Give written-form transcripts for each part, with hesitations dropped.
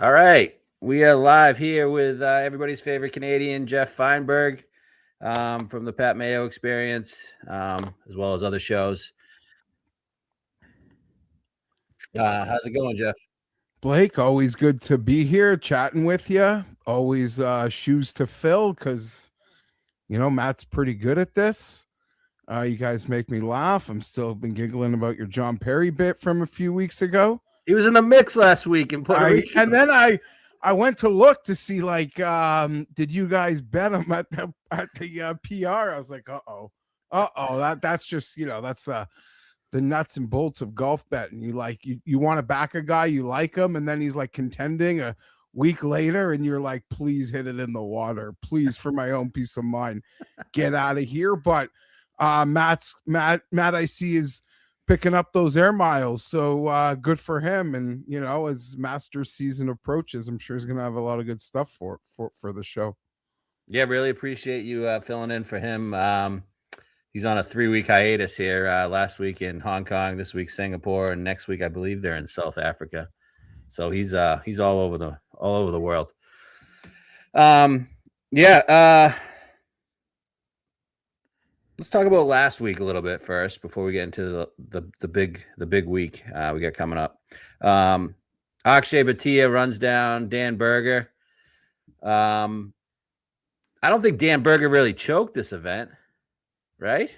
All right. We are live here with everybody's favorite Canadian, Geoff Fienberg, from the Pat Mayo Experience, as well as other shows. How's it going, Geoff? Blake, always good to be here chatting with you. Always shoes to fill because, Matt's pretty good at this. You guys make me laugh. I'm still been giggling about your John Perry bit from a few weeks ago. He was in the mix last week in Puerto Rico. And then I went to look to see, like, did you guys bet him at the PR? I was like, that's just, that's the nuts and bolts of golf betting. You want to back a guy, you like him, and then he's like contending a week later, and you're like, please hit it in the water, please, for my own peace of mind, get out of here. But Matt, I see is picking up those air miles, so good for him. And as Masters season approaches, I'm sure he's gonna have a lot of good stuff for the show. Yeah, really appreciate you filling in for him. He's on a 3-week hiatus here. Last week in Hong Kong, this week Singapore, and next week I believe they're in South Africa. So he's all over the world. Let's talk about last week a little bit first before we get into the big week we got coming up. Akshay Bhatia runs down Dan Berger. I don't think Dan Berger really choked this event, right?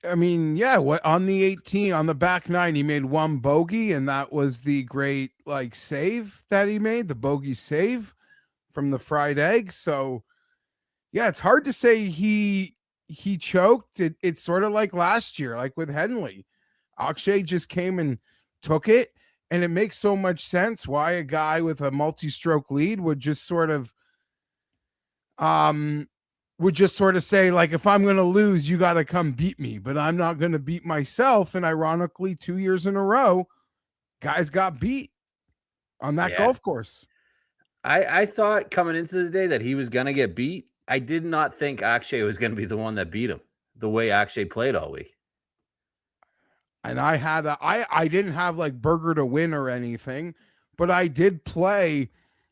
I mean, yeah, on the 18, on the back nine, he made one bogey, and that was the great save that he made, the bogey save from the fried egg. So yeah, it's hard to say he choked. It's sort of like last year, like with Henley. Akshay just came and took it, and it makes so much sense why a guy with a multi-stroke lead would just sort of say, like, if I'm going to lose, you got to come beat me, but I'm not going to beat myself. And ironically, 2 years in a row, guys got beat on that golf course. I thought coming into the day that he was going to get beat. I did not think Akshay was going to be the one that beat him the way Akshay played all week. And I didn't have like Berger to win or anything, but I did play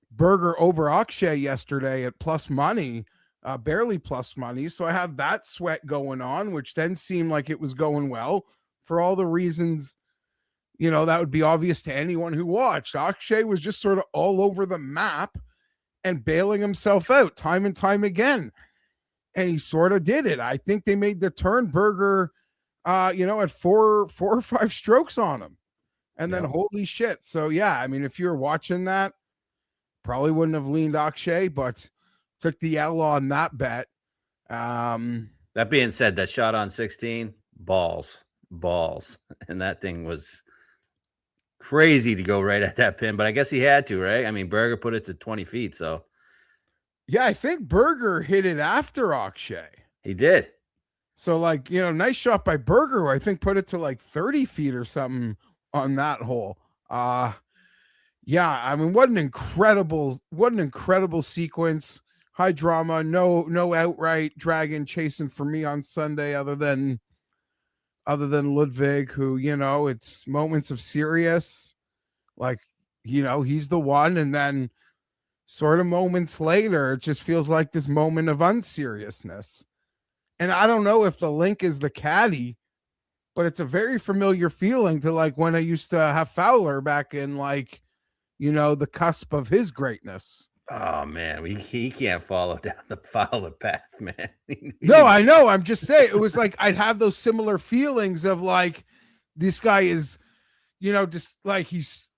Berger over Akshay yesterday at plus money. Barely plus money. So I had that sweat going on, which then seemed like it was going well for all the reasons, that would be obvious to anyone who watched. Akshay was just sort of all over the map and bailing himself out time and time again. And he sort of did it. I think they made the turn Berger, at four or five strokes on him. And then holy shit. So yeah, I mean, if you're watching that, probably wouldn't have leaned Akshay, but took the L on that bet. That being said, that shot on 16, balls. And that thing was crazy to go right at that pin, but I guess he had to, right? I mean, Berger put it to 20 feet, so. Yeah, I think Berger hit it after Akshay. He did. So, nice shot by Berger, who I think put it to like 30 feet or something on that hole. Yeah, I mean, what an incredible sequence. High drama, no outright dragon chasing for me on Sunday other than Ludwig, who, it's moments of serious, he's the one, and then sort of moments later, it just feels like this moment of unseriousness. And I don't know if the link is the caddy, but it's a very familiar feeling to like when I used to have Fowler back in the cusp of his greatness. Oh man, he can't follow down the Fowler path, man. No, I know. I'm just saying it was like I'd have those similar feelings of like this guy is, just like he's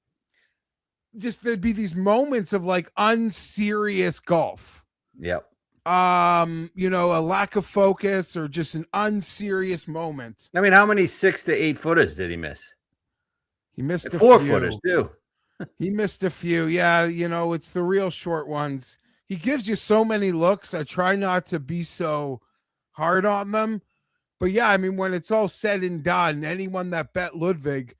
just there'd be these moments of like unserious golf. Yep. A lack of focus or just an unserious moment. I mean, how many 6 to 8 footers did he miss? He missed 4 footers too. He missed a few. Yeah, it's the real short ones. He gives you so many looks. I try not to be so hard on them. But yeah, I mean, when it's all said and done, anyone that bet Ludwig,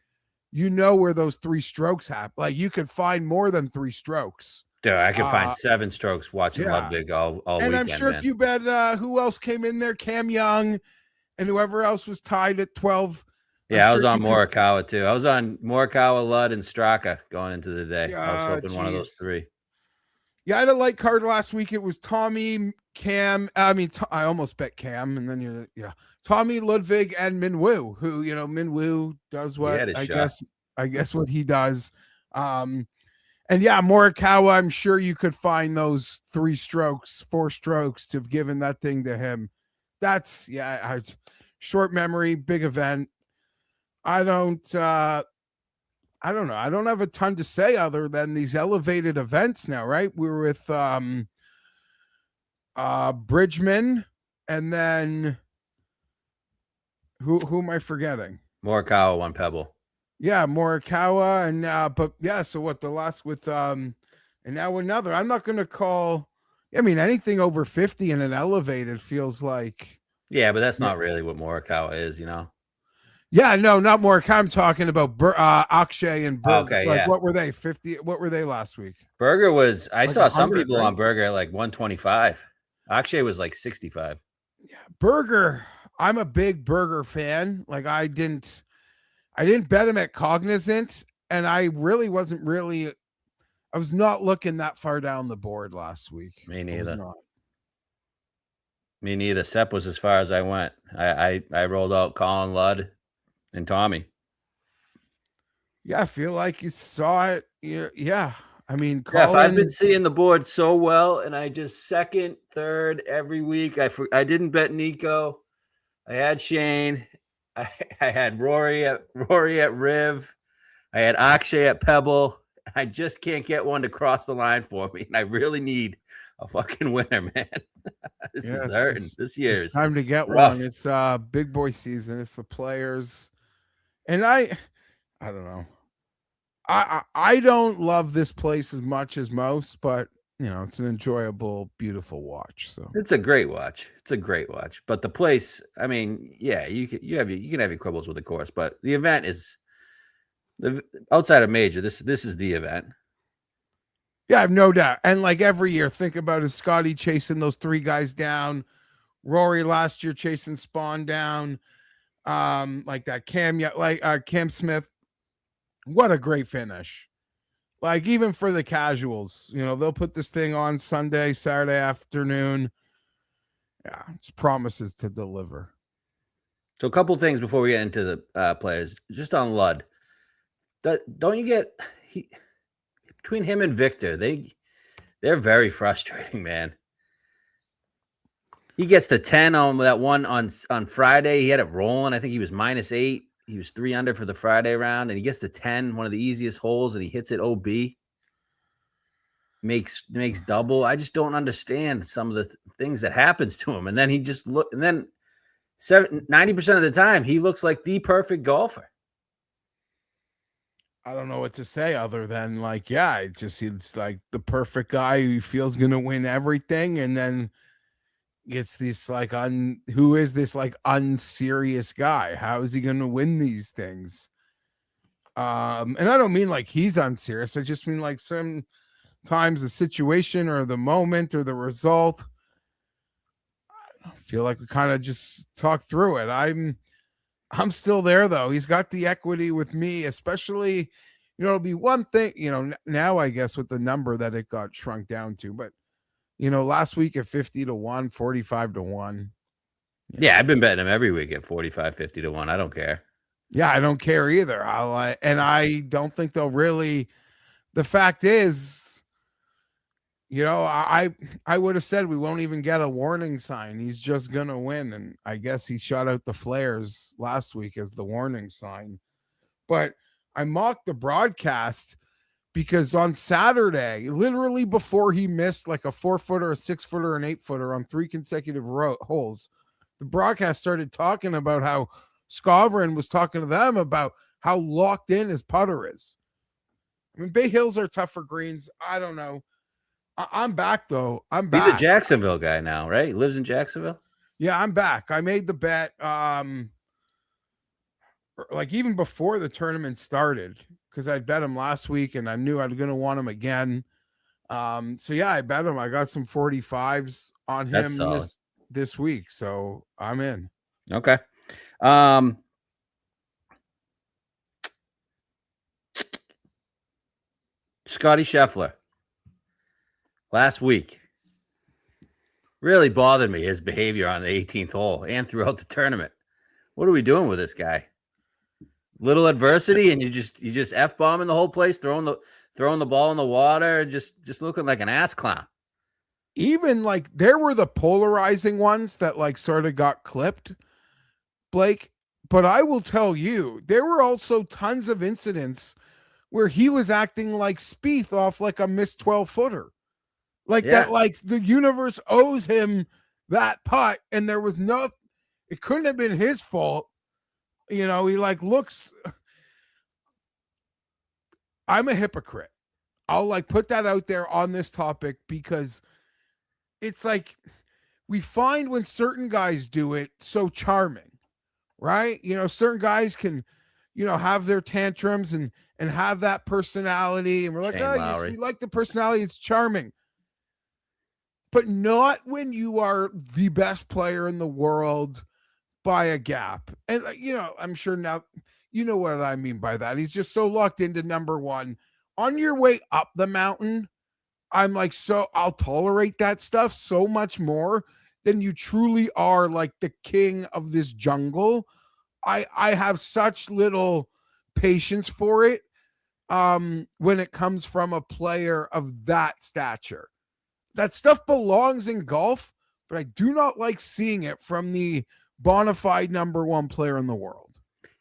where those 3 strokes happen. Like, you could find more than 3 strokes. Dude, I could find 7 strokes watching Ludwig all and weekend. I'm sure if you bet who else came in there, Cam Young and whoever else was tied at 12 Yeah, I was on Morikawa too. I was on Morikawa, Ludd, and Straka going into the day. I was hoping one of those three. Yeah, I had a light card last week. It was Tommy, Cam. I mean, I almost bet Cam, and then Tommy, Ludwig, and Minwoo. Who Minwoo does what I guess what he does. And yeah, Morikawa. I'm sure you could find those 4 strokes to have given that thing to him. That's short memory, big event. I don't know. I don't have a ton to say other than these elevated events now, right? We were with Bridgman, and then who am I forgetting? Morikawa won Pebble. Yeah, Morikawa, and but yeah, so what the last with and now another. I'm not gonna call anything over 50 in an elevated feels like. Yeah, but that's not really what Morikawa is, Yeah, no, not Morikawa. I'm talking about Akshay and Berger. Okay, yeah. What were they? 50? What were they last week? Berger was. I saw some people on Berger at like 125. Akshay was like 65. Yeah, Berger. I'm a big Berger fan. Like I didn't bet him at Cognizant, and I really wasn't really. I was not looking that far down the board last week. Me neither. Me neither. Sepp was as far as I went. I rolled out Colin, Ludd, and Tommy. Yeah, I feel like you saw it. Yeah. I mean, Geoff, I've been seeing the board so well, and I just second, third every week. I didn't bet Nico. I had Shane. I had Rory at Riv. I had Akshay at Pebble. I just can't get one to cross the line for me, and I really need a fucking winner, man. This is hurting. This year is time to get rough. One. It's big boy season. It's the players, and I don't know. I don't love this place as much as most, but it's an enjoyable, beautiful watch. So it's a great watch. But the place, I mean, yeah, you can have your quibbles with the course, but the event is outside of major. This is the event. Yeah, I have no doubt. And like every year, think about it. Scottie chasing those 3 guys down. Rory last year chasing Spawn down. Like that Cam Smith. What a great finish. Like even for the casuals, they'll put this thing on Sunday, Saturday afternoon. Yeah, it's promises to deliver. So a couple things before we get into the players, just on Ludd. Don't you get between him and Victor, they're very frustrating, man. He gets to 10 on that one on Friday. He had it rolling. I think he was -8. He was 3 under for the Friday round, and he gets to 10, one of the easiest holes, and he hits it OB. Makes double. I just don't understand some of the things that happens to him. And then he just 90% of the time, he looks like the perfect golfer. I don't know what to say other than like, yeah, it's like the perfect guy who feels going to win everything. And then it's this like, who is this like unserious guy? How is he going to win these things? And I don't mean like he's unserious. I just mean like sometimes the situation or the moment or the result. I feel like we kind of just talk through it. I'm still there though. He's got the equity with me, especially, it'll be one thing, now I guess with the number that it got shrunk down to, but last week at 50-1, 45-1. Yeah, I've been betting him every week at 45, 50-1. I don't care. Yeah, I don't care either. And I don't think they'll really. The fact is, I would have said we won't even get a warning sign. He's just gonna win, and I guess he shot out the flares last week as the warning sign. But I mocked the broadcast because on Saturday, literally before he missed like a 4-footer, a 6-footer, an 8-footer on 3 consecutive holes, the broadcast started talking about how Scovern was talking to them about how locked in his putter is. I mean, Bay Hills are tough for greens. I don't know. I'm back though. I'm back. He's a Jacksonville guy now, right? He lives in Jacksonville. Yeah, I'm back. I made the bet like even before the tournament started because I bet him last week and I knew I was going to want him again. So yeah, I bet him. I got some 45s on him this week, so I'm in. Okay. Scottie Scheffler last week really bothered me, his behavior on the 18th hole and throughout the tournament. What are we doing with this guy? Little adversity and you just F-bombing the whole place, throwing the ball in the water, just looking like an ass clown. Even like there were the polarizing ones that like sort of got clipped, Blake, but I will tell you, there were also tons of incidents where he was acting like Spieth off like a missed 12-footer. Like that, like the universe owes him that putt, and there was it couldn't have been his fault. You know, he like looks. I'm a hypocrite. I'll like put that out there on this topic because it's like we find when certain guys do it so charming, right? You know, certain guys can, you know, have their tantrums and have that personality, and we're like, oh, yes, we like the personality, it's charming. But not when you are the best player in the world by a gap. And, you know, I'm sure now you know what I mean by that. He's just so locked into number one. On your way up the mountain, I'm like, so I'll tolerate that stuff so much more than you truly are like the king of this jungle. I have such little patience for it when it comes from a player of that stature. That stuff belongs in golf, but I do not like seeing it from the bona fide number one player in the world.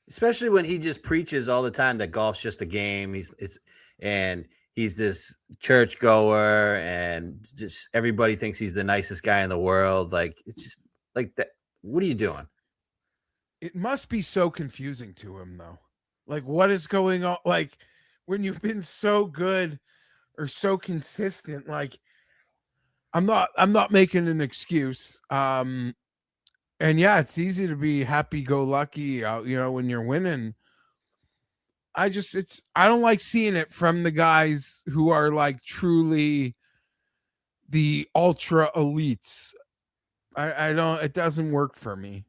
Especially when he just preaches all the time that golf's just a game. He's this church goer and just everybody thinks he's the nicest guy in the world. Like, it's just like that. What are you doing? It must be so confusing to him though. Like, what is going on? Like, when you've been so good or so consistent, like, I'm not making an excuse. And yeah, it's easy to be happy-go-lucky, you know, when you're winning. I don't like seeing it from the guys who are like truly the ultra elites. I don't, it doesn't work for me.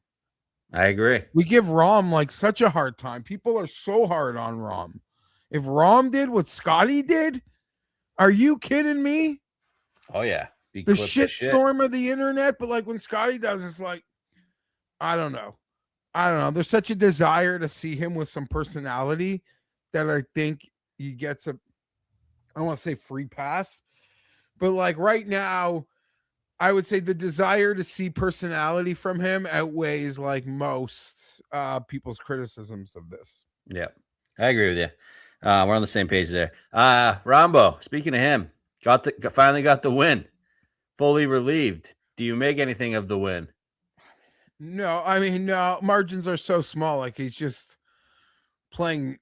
I agree. We give Rahm like such a hard time. People are so hard on Rahm. If Rahm did what Scottie did, are you kidding me? Oh yeah. The shitstorm of the internet, but like when Scottie does, it's like, I don't know. There's such a desire to see him with some personality that I think he gets I don't want to say free pass, but like right now, I would say the desire to see personality from him outweighs like most people's criticisms of this. Yeah, I agree with you. We're on the same page there. Rambo, speaking of him, finally got the win. Fully relieved. Do you make anything of the win? No, I mean, no, margins are so small. Like he's just playing.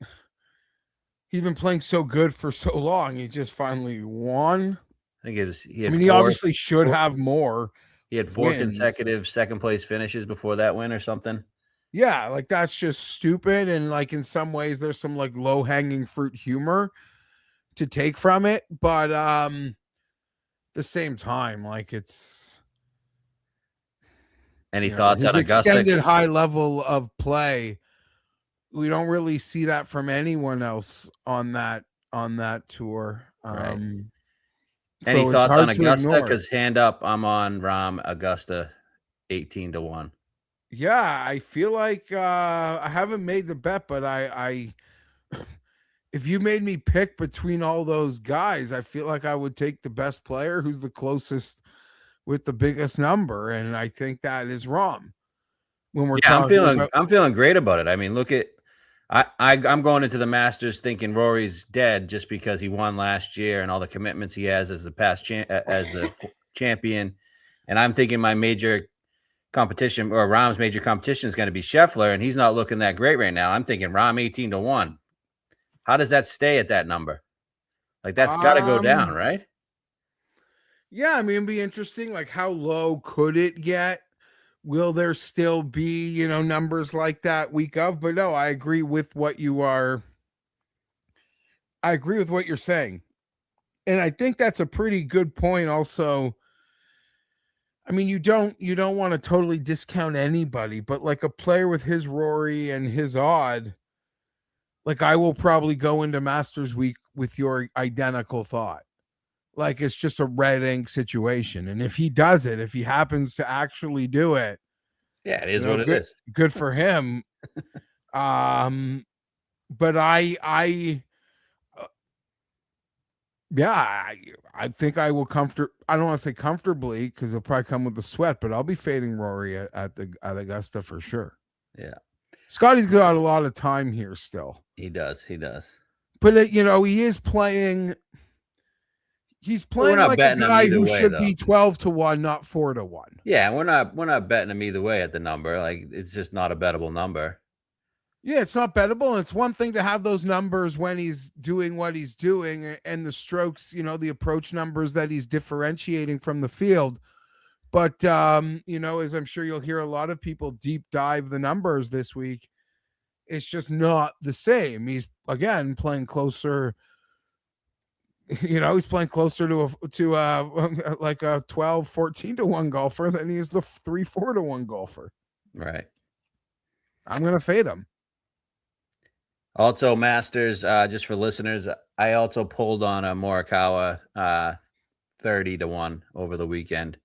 He's been playing so good for so long. He just finally won. I think it was. He obviously should have more. He had four consecutive second place finishes before that win or something. Yeah, like that's just stupid. And like in some ways, there's some like low hanging fruit humor to take from it. But the same time, like it's any thoughts on Augusta? Extended high level of play. We don't really see that from anyone else on that tour. Right. Any thoughts on Augusta? Because hand up, I'm on Rahm Augusta 18-1. Yeah, I feel like I haven't made the bet, but I if you made me pick between all those guys, I feel like I would take the best player who's the closest with the biggest number, and I think that is Rahm. When we're I'm feeling great about it. I mean, look at I'm going into the Masters thinking Rory's dead just because he won last year and all the commitments he has as the past as the champion, and I'm thinking my major competition or Rahm's major competition is going to be Scheffler, and he's not looking that great right now. I'm thinking Rahm 18-1. How does that stay at that number? Like that's got to go down, right? Yeah, I mean, it'd be interesting. Like, how low could it get? Will there still be, you know, numbers like that week of? But no, I agree with what you're saying. And I think that's a pretty good point also. I mean, you don't want to totally discount anybody, but like a player with his Rory and his odd, like I will probably go into Masters week with your identical thought. Like it's just a red ink situation. And if he does it, if he happens to actually do it, Yeah, it is what it is. Good for him. But I think I will I don't want to say comfortably because he'll probably come with the sweat, but I'll be fading Rory at Augusta for sure. Yeah. Scottie's got a lot of time here still. He does. But he is playing. He's playing like a guy who should be 12-1, not 4-1. Yeah, we're not betting him either way at the number. Like it's just not a bettable number. Yeah, it's not bettable. And it's one thing to have those numbers when he's doing what he's doing and the strokes, the approach numbers that he's differentiating from the field. But, as I'm sure you'll hear a lot of people deep dive the numbers this week, it's just not the same. He's, again, playing closer. He's playing closer to like a 12, 14-1 golfer than he is the 3, 4-1 golfer. Right. I'm going to fade him. Also, Masters, just for listeners, I also pulled on a Morikawa 30-1 over the weekend.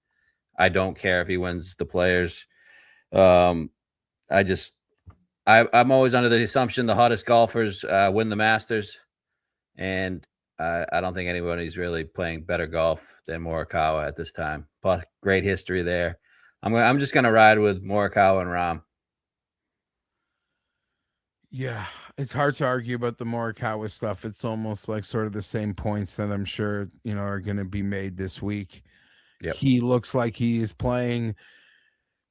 I don't care if he wins the Players. I'm always under the assumption the hottest golfers win the Masters, and I don't think anybody's really playing better golf than Morikawa at this time. Plus, great history there. I'm just gonna ride with Morikawa and Rahm. Yeah, it's hard to argue about the Morikawa stuff. It's almost like sort of the same points that I'm sure, are going to be made this week. Yep. He looks like he is playing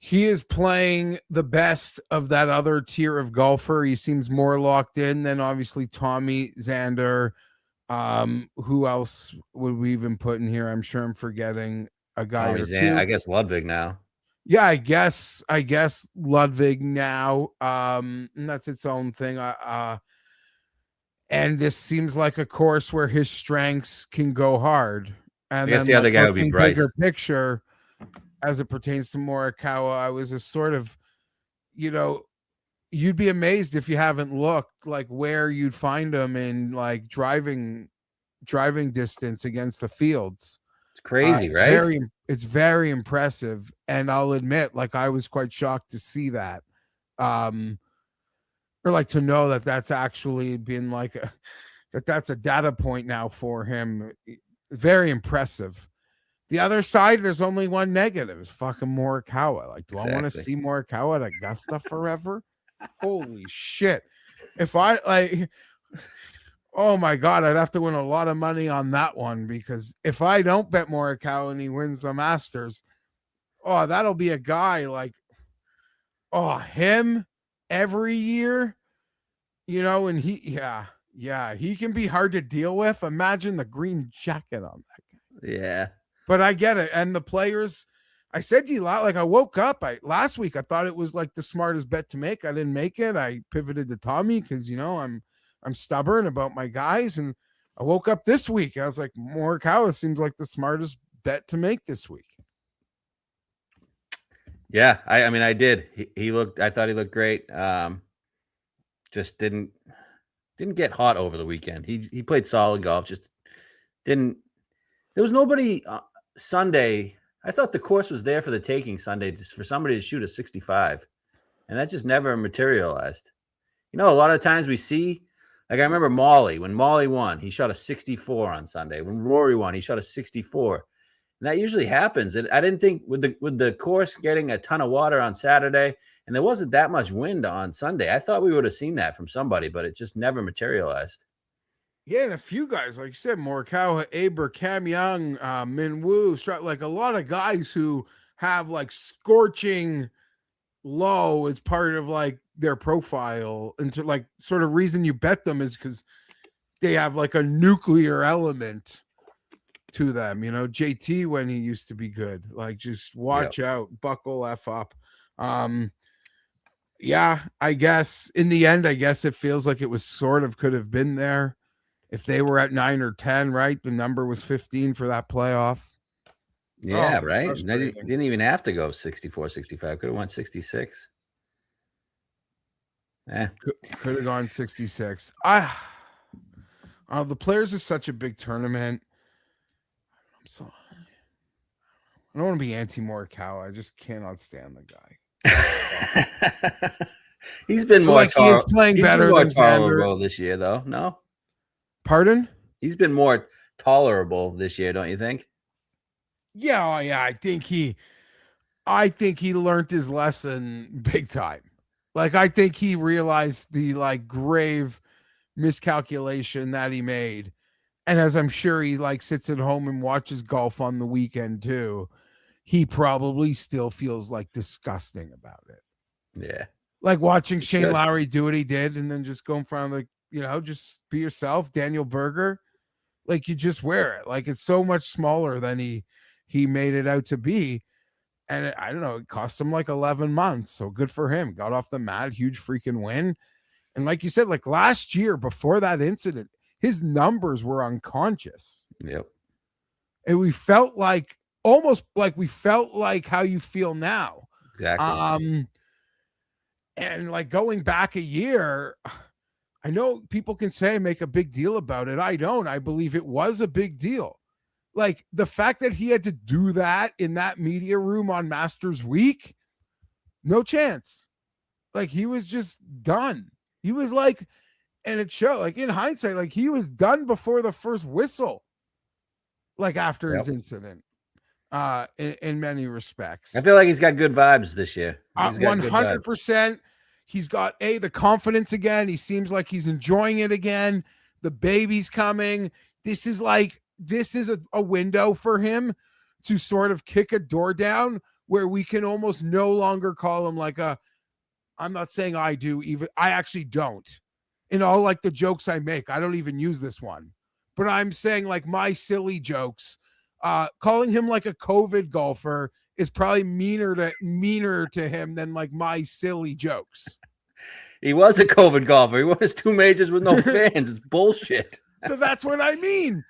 the best of that other tier of golfer. He seems more locked in than obviously Tommy, Xander. Who else would we even put in here? I'm sure I'm forgetting a guy or two. I guess Ludwig now. Yeah, I guess Ludwig now. And that's its own thing. And this seems like a course where his strengths can go hard. And I guess the other guy would be Bryce. Bigger picture as it pertains to Morikawa, I was a sort of, you'd be amazed if you haven't looked like where you'd find him in like driving distance against the fields. It's crazy, right? It's very impressive. And I'll admit, like, I was quite shocked to see that. Or like to know that that's actually been like that's a data point now for him. Very impressive. The other side, there's only one negative. It's fucking Morikawa. Like, do I want to see Morikawa at Augusta forever? Holy shit. If I like, oh my God, I'd have to win a lot of money on that one, because if I don't bet Morikawa and he wins the Masters, that'll be a guy like, him every year, and he can be hard to deal with. Imagine the green jacket on that guy. Yeah. But I get it. And the Players, I said to you, like, I woke up last week, I thought it was like the smartest bet to make. I didn't make it. I pivoted to Tommy because, I'm stubborn about my guys. And I woke up this week, I was like, Morikawa seems like the smartest bet to make this week. Yeah, I mean, I did. I thought he looked great. Just didn't get hot over the weekend. He played solid golf. Just didn't. There was nobody Sunday. I thought the course was there for the taking Sunday, just for somebody to shoot a 65, and that just never materialized. A lot of times we see, like, I remember Molly. When Molly won, he shot a 64 on Sunday. When Rory won, he shot a 64. And that usually happens. And I didn't think with the course getting a ton of water on Saturday, and there wasn't that much wind on Sunday, I thought we would have seen that from somebody, but it just never materialized. Yeah, and a few guys, like you said, Morikawa, Aber, Cam Young, Min Woo, like a lot of guys who have like scorching low as part of like their profile, and to like sort of reason you bet them is because they have like a nuclear element to them. JT, when he used to be good, like, just watch out, buckle F up. Yeah, I guess in the end, it feels like it was sort of could have been there if they were at 9 or 10, right? The number was 15 for that playoff. Yeah, right. They didn't even have to go 64, 65. Could have won 66. Could have gone 66. I'm The Players is such a big tournament. I'm so I don't want to be anti-Morikawa. I just cannot stand the guy. He's been more Like he is playing he's been better more than Xander. tolerable this year, though. No, Pardon? he's been more tolerable this year, don't you think? Yeah, oh, yeah. I think he learned his lesson big time. Like I think he realized the like grave miscalculation that he made. And as I'm sure he like sits at home and watches golf on the weekend too, he probably still feels like disgusting about it. Yeah. Like watching He Shane should. Lowry do what he did and then just go in front of the, just be yourself, Daniel Berger. Like you just wear it. Like it's so much smaller than he made it out to be. And I don't know, it cost him like 11 months. So good for him. Got off the mat, huge freaking win. And like you said, like last year before that incident, his numbers were unconscious. Yep. And we felt like almost like we felt like how you feel now. Exactly. And like going back a year, I know people can say make a big deal about it. I don't. I believe it was a big deal. Like the fact that he had to do that in that media room on Masters Week, no chance. Like he was just done. He was like, and it showed like in hindsight, like he was done before the first whistle, like after his incident, in many respects. I feel like he's got good vibes this year. He's got 100%. He's got the confidence again. He seems like he's enjoying it again. The baby's coming. This is a window for him to sort of kick a door down where we can almost no longer call him like I'm not saying I do, even I actually don't. In all like the jokes I make, I don't even use this one. But I'm saying like my silly jokes, calling him like a COVID golfer is probably meaner to him than like my silly jokes. He was a COVID golfer. He won his 2 majors with no fans. It's bullshit. So that's what I mean.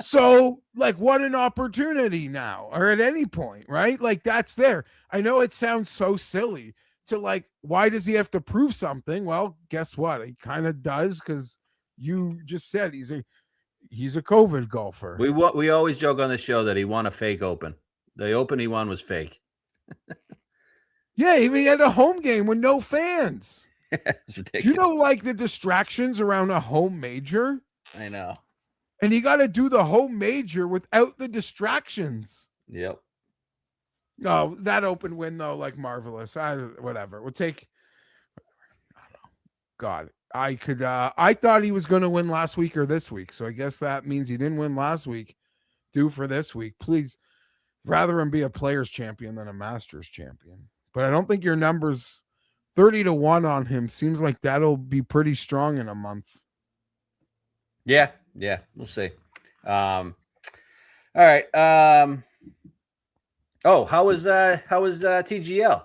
So like what an opportunity now or at any point, right? Like that's there. I know it sounds so silly to like, why does he have to prove something? Well, guess what? He kind of does because you just said he's a COVID golfer. We always joke on the show that he won a fake Open. The Open he won was fake. Yeah, he had a home game with no fans. It's ridiculous. Do you know like the distractions around a home major? I know. And you got to do the home major without the distractions. Yep. Oh, that Open win though, like marvelous. Whatever. We'll take. I don't know. God, I thought he was going to win last week or this week, so I guess that means he didn't win last week. Do for this week, please. Rather him be a Players champion than a Masters champion. But I don't think your numbers 30-1 on him seems like that'll be pretty strong in a month. Yeah, we'll see. All right. How was TGL?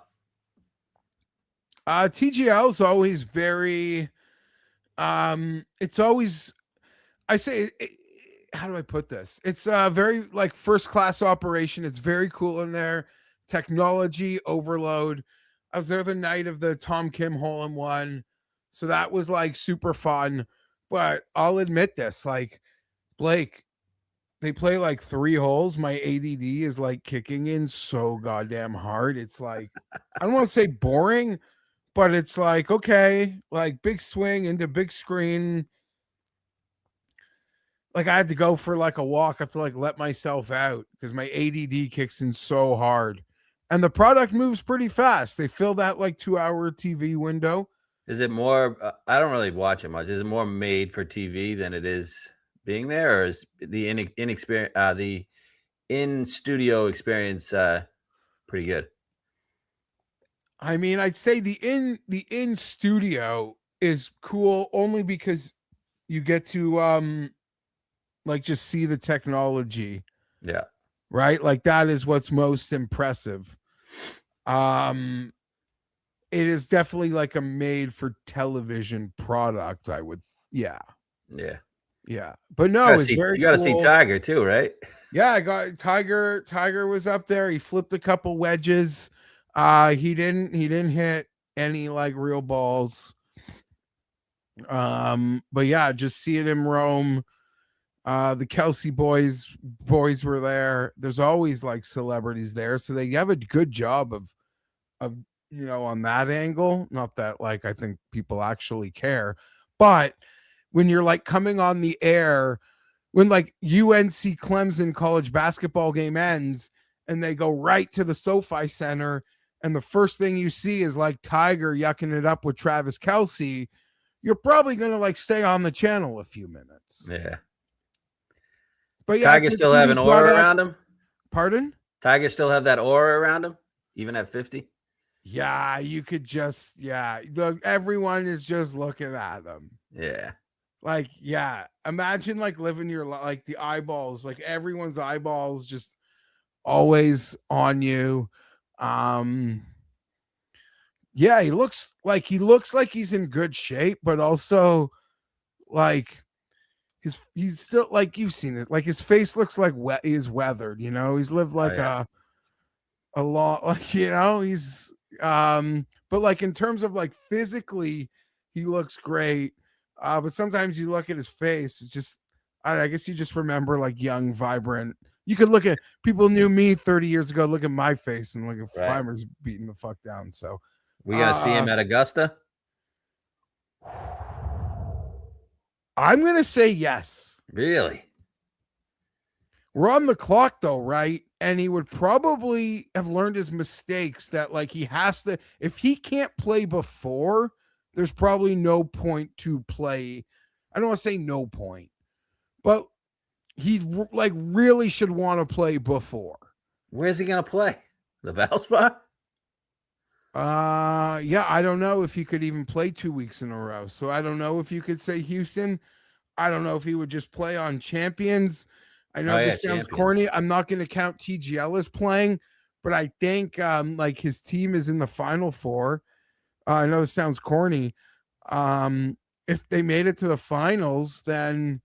TGL is always very it's always I say how do I put this? It's very like first class operation. It's very cool in there. Technology overload. I was there the night of the Tom Kim hole-in-one. So that was like super fun. But I'll admit this, like Blake, they play like 3 holes. My ADD is like kicking in so goddamn hard. It's like, I don't want to say boring, but it's like, okay, like big swing into big screen. Like I had to go for like a walk. I have to like let myself out because my ADD kicks in so hard. And the product moves pretty fast. They fill that like 2-hour TV window. Is it more? I don't really watch it much. Is it more made for TV than it is being there, or is the the in studio experience pretty good? I mean, I'd say the in studio is cool only because you get to like just see the technology. Yeah. Right? Like that is what's most impressive. It is definitely like a made for television product, I would. Yeah. But no, it's very you gotta cool. see Tiger too, right? Yeah, I got Tiger was up there. He flipped a couple wedges. He didn't hit any like real balls. But yeah, just seeing him roam. The Kelsey boys were there. There's always like celebrities there, so they have a good job of on that angle. Not that like I think people actually care, but when you're like coming on the air, when like UNC Clemson college basketball game ends and they go right to the SoFi Center, and the first thing you see is like Tiger yucking it up with Travis Kelsey, you're probably gonna like stay on the channel a few minutes. Yeah. But yeah, Tiger still have an aura around him? Pardon? Tiger still have that aura around him, even at 50? Yeah, you could just look, everyone is just looking at them. Yeah. Like, yeah, imagine like living your like the eyeballs, like everyone's eyeballs just always on you. Yeah, he looks like he's in good shape, but also like he's still like you've seen it. Like his face looks like he's weathered, he's lived like a lot, like he's but like in terms of like physically, he looks great. But sometimes you look at his face, it's just I guess you just remember like young, vibrant. You could look at people knew me 30 years ago, look at my face and look at Fienberg's beating the fuck down. So we gonna see him at Augusta? I'm gonna say yes. Really? We're on the clock though, right? And he would probably have learned his mistakes that like he has to, if he can't play before, there's probably no point to play. I don't want to say no point, but he like really should want to play before. Where's he gonna play? The Valspar? Yeah, I don't know if he could even play 2 weeks in a row. So I don't know if you could say Houston. I don't know if he would just play on Champions. I know this sounds corny. I'm not going to count TGL as playing, but I think like his team is in the Final Four. I know this sounds corny. If they made it to the finals, then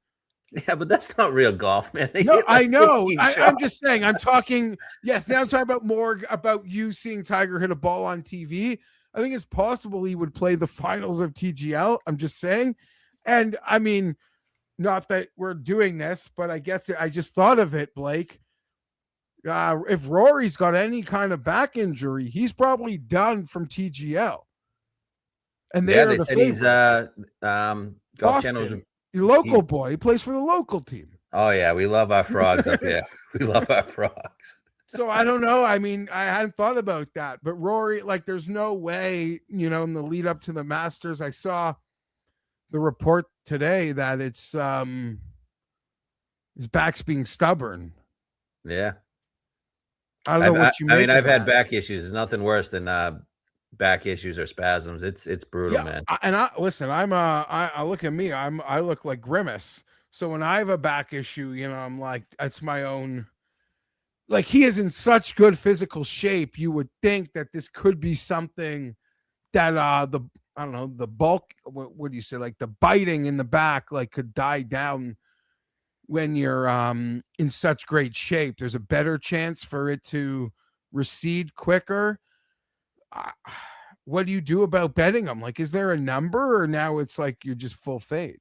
yeah, but that's not real golf, man. No, like I know. I'm just saying. I'm talking. Yes, now I'm talking about more about you seeing Tiger hit a ball on TV. I think it's possible he would play the finals of TGL. I'm just saying, and I mean, not that we're doing this, but I guess I just thought of it, Blake. If Rory's got any kind of back injury, he's probably done from TGL. And they said he's Golf Channel's local boy. He plays for the local team. Oh yeah, we love our frogs up here. We love our frogs. So I don't know. I mean, I hadn't thought about that, but Rory, like, there's no way, in the lead up to the Masters, I saw the report today that it's his back's being stubborn. Yeah. I don't know what you mean. I mean, I've had back issues. There's nothing worse than back issues or spasms. It's brutal, man. Listen, I look at me, I look like Grimace. So when I have a back issue, I'm like, it's my own. Like, he is in such good physical shape, you would think that this could be something that the bulk, what do you say, like the biting in the back, like, could die down when you're in such great shape. There's a better chance for it to recede quicker. What do you do about betting them? Like, is there a number, or now it's like you're just full fade?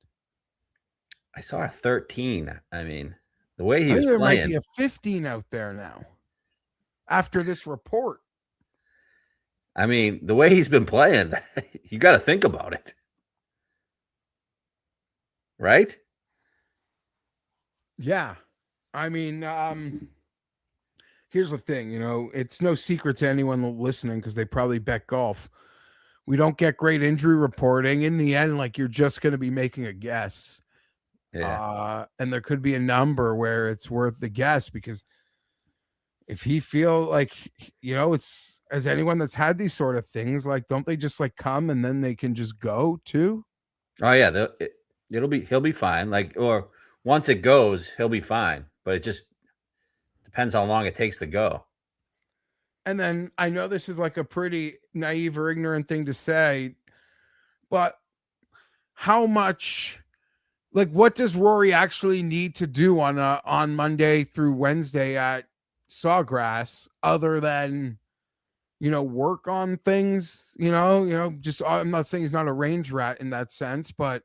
I saw a 13. I mean, the way he was there playing, might be a 15 out there now after this report. I mean, the way he's been playing, you got to think about it, right? Yeah, I mean, here's the thing, it's no secret to anyone listening because they probably bet golf. We don't get great injury reporting. In the end, like, you're just going to be making a guess. Yeah. And there could be a number where it's worth the guess, because if he feel like, it's, as anyone that's had these sort of things, like, don't they just like come and then they can just go too? Oh yeah. He'll be fine. Like, or once it goes, he'll be fine, but it just depends how long it takes to go. And then I know this is like a pretty naive or ignorant thing to say, but how much, like, what does Rory actually need to do on Monday through Wednesday at Sawgrass, other than work on things, just I'm not saying he's not a range rat in that sense, but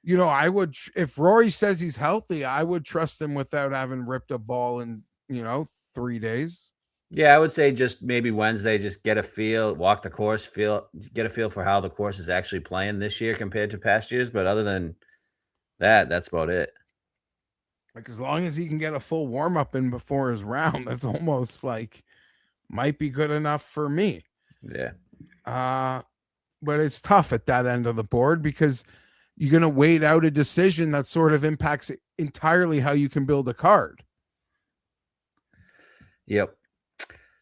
I would if Rory says he's healthy, I would trust him without having ripped a ball in, 3 days. Yeah, I would say just maybe Wednesday, just get a feel, walk the course, get a feel for how the course is actually playing this year compared to past years. But other than that, that's about it. Like as long as he can get a full warm up in before his round, that's almost like might be good enough for me. Yeah. But it's tough at that end of the board because you're going to wait out a decision that sort of impacts entirely how you can build a card. Yep.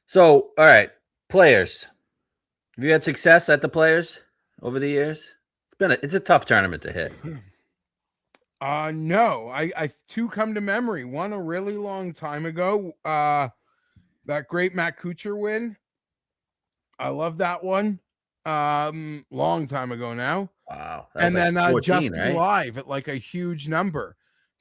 So, all right, players. Have you had success at the Players over the years? It's a tough tournament to hit. No, I two come to memory. One a really long time ago. That great Matt Kuchar win. I love that one. Long time ago now. Wow. And like then 14, Justin right? Live at like a huge number.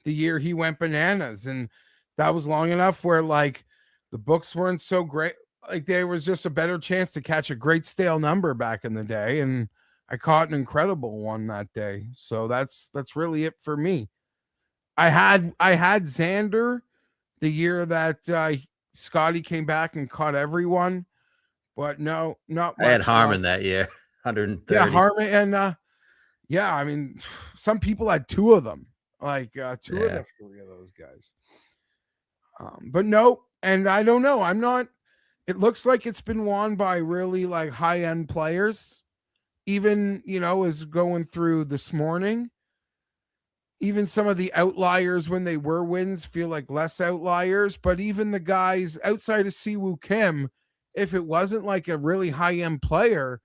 The year he went bananas, and that was long enough where like the books weren't so great. Like there was just a better chance to catch a great stale number back in the day, and I caught an incredible one that day. So that's really it for me. I had Xander the year that Scottie came back and caught everyone, but no, not much. I had Harmon that year, 130. Yeah, Harmon, and yeah, I mean, some people had two of them, like two of the three of those guys. But no, and I don't know. I'm not. It looks like it's been won by really like high end players. Even as going through this morning, even some of the outliers when they were wins feel like less outliers. But even the guys outside of Siwoo Kim, if it wasn't like a really high end player,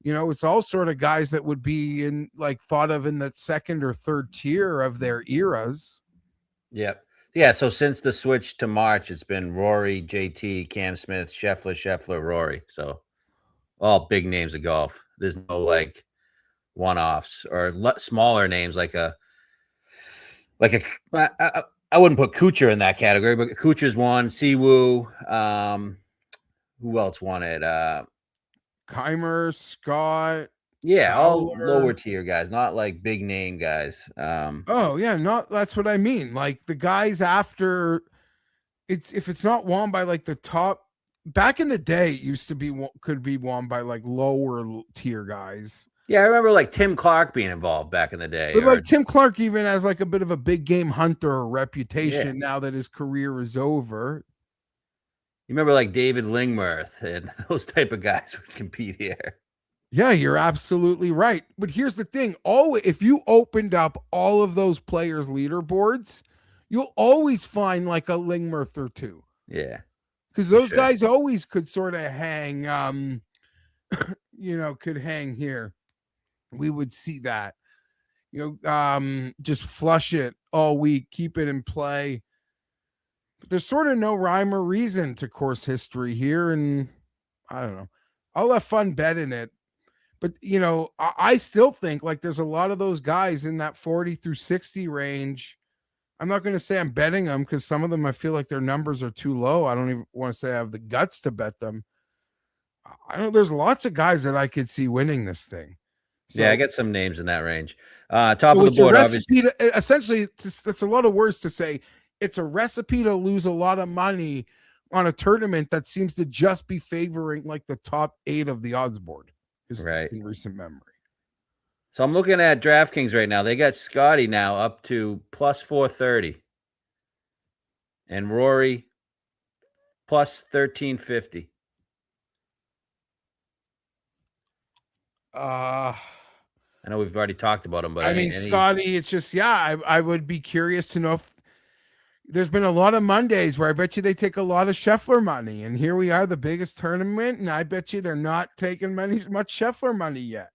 it's all sort of guys that would be in like thought of in that second or third tier of their eras. Yep. Yeah. So since the switch to March, it's been Rory, JT, Cam Smith, Scheffler, Rory. So all big names of golf. There's no like one-offs or smaller names like I wouldn't put Kuchar in that category, but Kuchar's won. Siwoo. Who else won it? Keimer, Scott. Yeah, all Fowler. lower tier guys, not like big name guys. Oh yeah, that's what I mean. Like the guys after if it's not won by like the top back in the day, it used to be could be won by like lower tier guys. Yeah, I remember like Tim Clark being involved back in the day. But like Tim Clark even has like a bit of a big game hunter reputation now that his career is over. You remember like David Lingmerth and those type of guys would compete here. Yeah, you're absolutely right. But here's the thing. If you opened up all of those players' leaderboards, you'll always find like a Lingmerth or two. Yeah. Because those guys always could sort of hang, could hang here. We would see that. Just flush it all week, keep it in play. But there's sort of no rhyme or reason to course history here. And I don't know. I'll have fun betting it. But, I still think like there's a lot of those guys in that 40 through 60 range. I'm not going to say I'm betting them because some of them I feel like their numbers are too low. I don't even want to say I have the guts to bet them. I know there's lots of guys that I could see winning this thing. So, yeah, I get some names in that range. Top of the board, obviously. Essentially, that's a lot of words to say. It's a recipe to lose a lot of money on a tournament that seems to just be favoring like the top 8 of the odds board. Right. In recent memory. So I'm looking at DraftKings right now. They got Scottie now up to plus 430. And Rory plus 1350. I know we've already talked about him, but I mean Scottie, it's just I would be curious to know if there's been a lot of Mondays where I bet you they take a lot of Scheffler money, and here we are, the biggest tournament, and I bet you they're not taking much Scheffler money yet.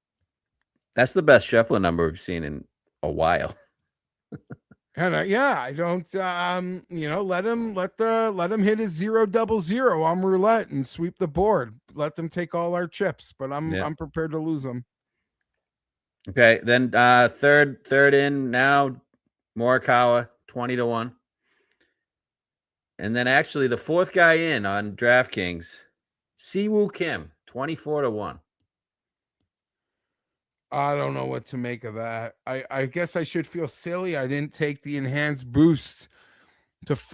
That's the best Scheffler number we've seen in a while. And I don't let him hit his 0-0-0 on roulette and sweep the board. Let them take all our chips, but I'm prepared to lose them. Okay, then third in now, Morikawa 20-1. And then actually the fourth guy in on DraftKings, Siwoo Kim, 24-1. I don't know what to make of that. I guess I should feel silly. I didn't take the enhanced boost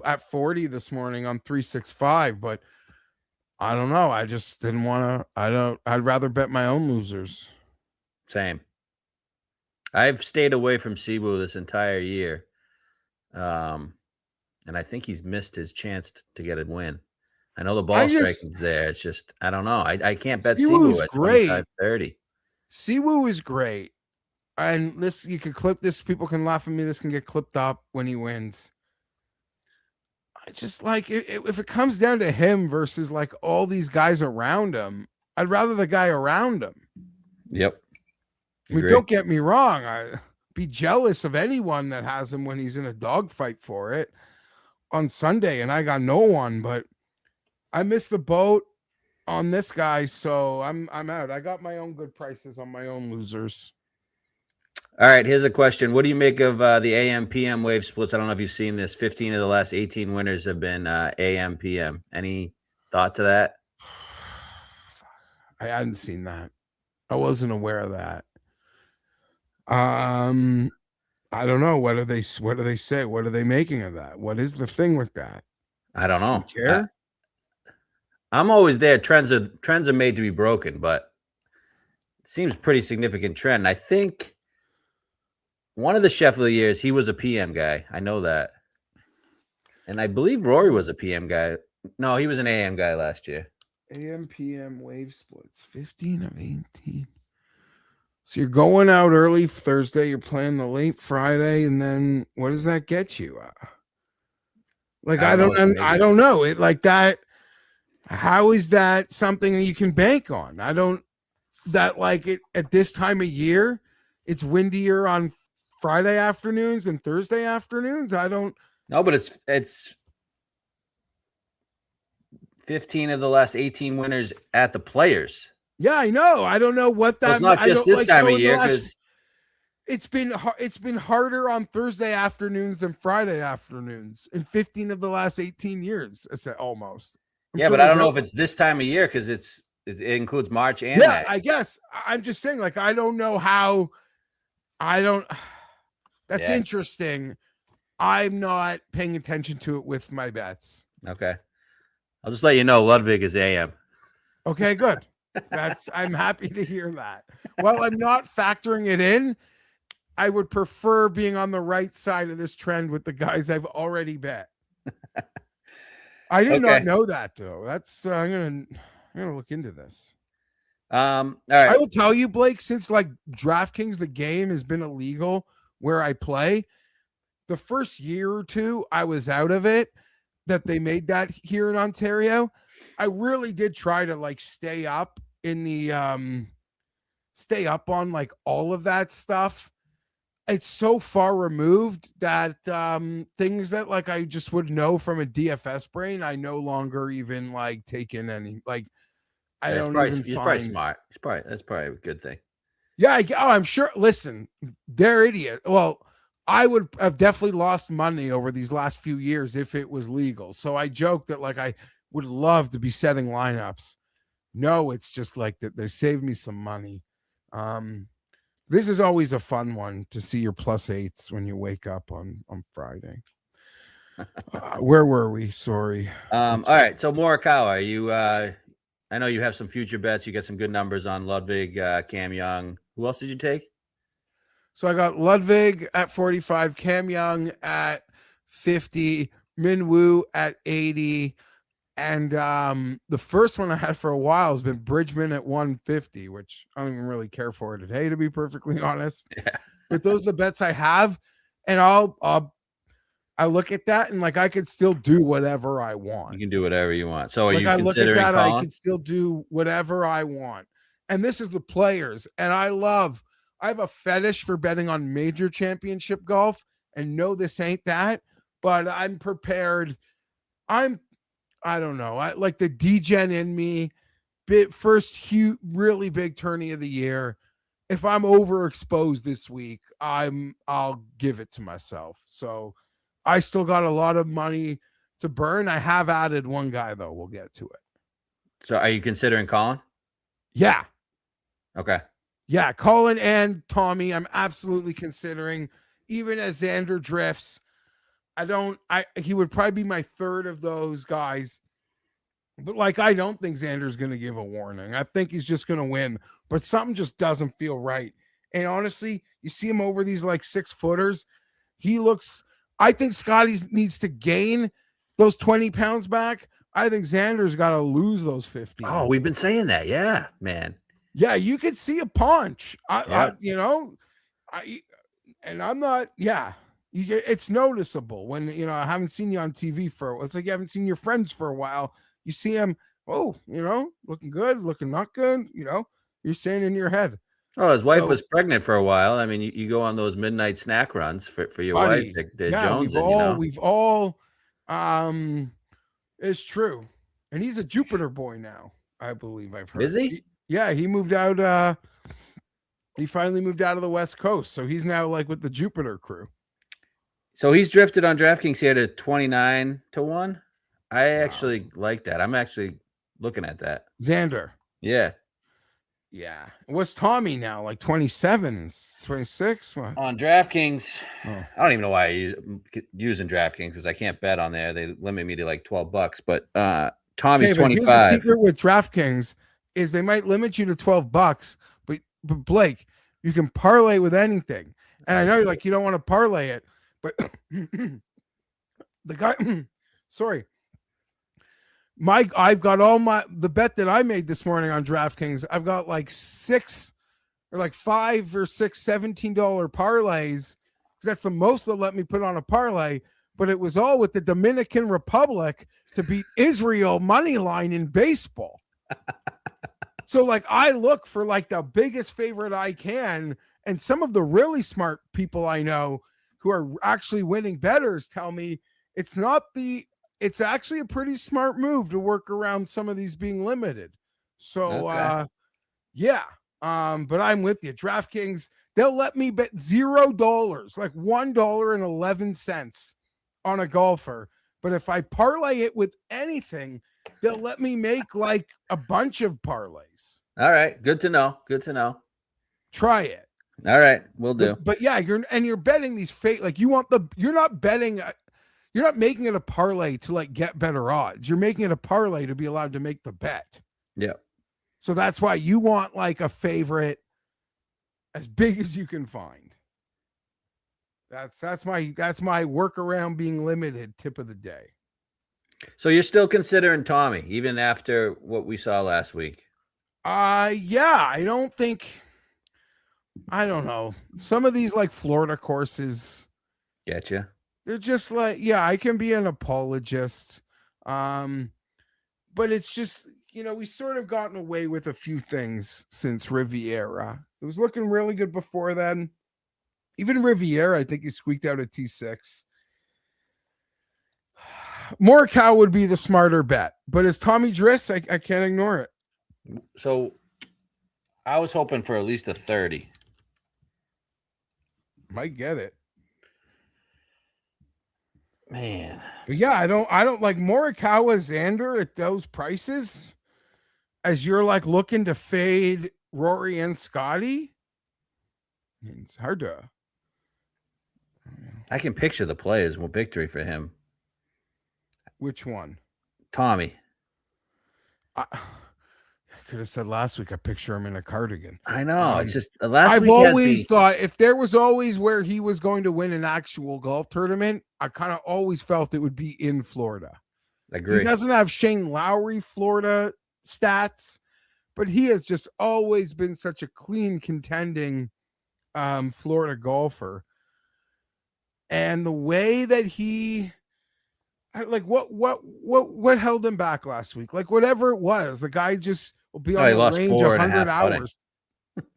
at 40 this morning on 365, but I don't know. I just didn't want to. I'd rather bet my own losers. Same. I've stayed away from Siwoo this entire year. And I think he's missed his chance to get a win. I know the ball striking's there. It's just, I don't know. I can't bet Siwoo at 25-30. Siwoo is great. And this, you can clip this. People can laugh at me. This can get clipped up when he wins. I just like if it comes down to him versus like all these guys around him, I'd rather the guy around him. Yep. I mean, don't get me wrong. I'd be jealous of anyone that has him when he's in a dogfight for it on Sunday, and I got no one. But I missed the boat on this guy, so I'm out. I got my own good prices on my own losers. All right, here's a question. What do you make of the AM PM wave splits? I don't know if you've seen this. 15 of the last 18 winners have been AM PM. Any thought to that? I hadn't seen that. I wasn't aware of that. I don't know. What do they say? What are they making of that? What is the thing with that? I don't know. Do you care? I'm always there. Trends are made to be broken, but it seems pretty significant trend. I think one of the Scheffler years, he was a PM guy. I know that. And I believe Rory was a PM guy. No, he was an AM guy last year. AM, PM, wave splits. 15 of 18. So you're going out early Thursday. You're playing the late Friday. And then what does that get you? I don't know. It like that. How is that something that you can bank on? I don't, that like it at this time of year, it's windier on Friday afternoons and Thursday afternoons. I don't know, but it's 15 of the last 18 winners at the Players. Yeah, I know. I don't know what that. Well, it's not just this time of year because it's been harder on Thursday afternoons than Friday afternoons in 15 of the last 18 years. I said almost. Yeah, but I don't know if it's this time of year because it includes March and May. I guess I'm just saying. Like I don't know how. I don't. That's interesting. I'm not paying attention to it with my bets. Okay. I'll just let you know Ludwig is AM. Okay, good. I'm happy to hear that. While I'm not factoring it in, I would prefer being on the right side of this trend with the guys I've already bet. I did not know that though. That's I'm gonna look into this. All right. I will tell you, Blake, since like DraftKings, the game has been illegal where I play. The first year or two, I was out of it. That they made that here in Ontario. I really did try to like stay up in the stay up on like all of that stuff. It's so far removed that things that like I just would know from a DFS brain, I no longer even like take in any like I don't even He's probably smart. That's probably a good thing. Yeah, I'm sure. Listen, they're idiot. Well, I would have definitely lost money over these last few years if it was legal. So I joke that like I would love to be setting lineups. No, it's just like that they saved me some money. This is always a fun one to see your +8s when you wake up on Friday. Where were we? Sorry. All right. So Morikawa, you I know you have some future bets. You get some good numbers on Ludwig, Cam Young. Who else did you take? So I got Ludwig at 45, Cam Young at 50, Min Woo at 80. And the first one I had for a while has been Bridgman at 150, which I don't even really care for today, to be perfectly honest. Yeah. But those are the bets I have. And I look at that and like I could still do whatever I want. You can do whatever you want. So are like you I considering look at that, calling? I can still do whatever I want. And this is the Players. And I have a fetish for betting on major championship golf, and no, this ain't that, but I'm prepared. I don't know. I like the degen in me. First huge, really big tourney of the year. If I'm overexposed this week, I'll give it to myself. So I still got a lot of money to burn. I have added one guy though. We'll get to it. So are you considering Colin? Yeah. Okay. Yeah, Colin and Tommy, I'm absolutely considering. Even as Xander drifts, he would probably be my third of those guys. But like, I don't think Xander's going to give a warning. I think he's just going to win, but something just doesn't feel right. And honestly, you see him over these like 6-footers. I think Scottie needs to gain those 20 pounds back. I think Xander's got to lose those 50. Oh, we've been saying that. Yeah, man. Yeah, you could see a punch. Yep. I'm not. Yeah, it's noticeable when I haven't seen you on TV it's like you haven't seen your friends for a while. You see him, looking good, looking not good. You're saying in your head. Oh, his wife was pregnant for a while. I mean, you go on those midnight snack runs for your wife, the Joneses. We've all, it's true, and he's a Jupiter boy now. I believe I've heard. Is he? Yeah, he moved out. He finally moved out of the West Coast, so he's now like with the Jupiter crew. So he's drifted on DraftKings here to 29-1. I actually like that. I'm actually looking at that. Xander. Yeah. Yeah. What's Tommy now? Like 27, 26? What? On DraftKings, I don't even know why I'm using DraftKings because I can't bet on there. They limit me to like $12. But Tommy's 25. Here's the secret with DraftKings is they might limit you to $12, but Blake, you can parlay with anything. And I know you're like, you don't want to parlay it, but the guy, sorry. I've got the bet that I made this morning on DraftKings. I've got like 5 or 6 $17 parlays because that's the most they'll let me put on a parlay. But it was all with the Dominican Republic to beat Israel money line in baseball. So like I look for like the biggest favorite I can, and some of the really smart people I know who are actually winning bettors tell me it's actually a pretty smart move to work around some of these being limited. So okay. But I'm with you. DraftKings, they'll let me bet $0, like $1.11 on a golfer. But if I parlay it with anything, they'll let me make like a bunch of parlays. All right. Good to know. Good to know. Try it. All right. We'll do. But yeah, you're betting these fake, like you're not making it a parlay to like get better odds. You're making it a parlay to be allowed to make the bet. Yeah. So that's why you want like a favorite as big as you can find. That's my workaround being limited tip of the day. So you're still considering Tommy, even after what we saw last week? Yeah, I don't know. Some of these like Florida courses. Getcha. They're just like, yeah, I can be an apologist. But it's just, we sort of gotten away with a few things since Riviera. It was looking really good before then. Even Riviera, I think he squeaked out a T6. Morikawa would be the smarter bet, but as Tommy drifts, I can't ignore it. So I was hoping for at least a 30. Might get it. Man. But yeah, I don't like Morikawa Xander at those prices as you're like looking to fade Rory and Scottie. It's hard to. I can picture the players. Well, victory for him. Which one? Tommy. I could have said last week I picture him in a cardigan. I know. It's just last week. I've always thought if there was always where he was going to win an actual golf tournament, I kind of always felt it would be in Florida. Agree. He doesn't have Shane Lowry Florida stats, but he has just always been such a clean contending Florida golfer. And the way that he like what held him back last week? Like whatever it was, the guy just will be on the range 100 hours.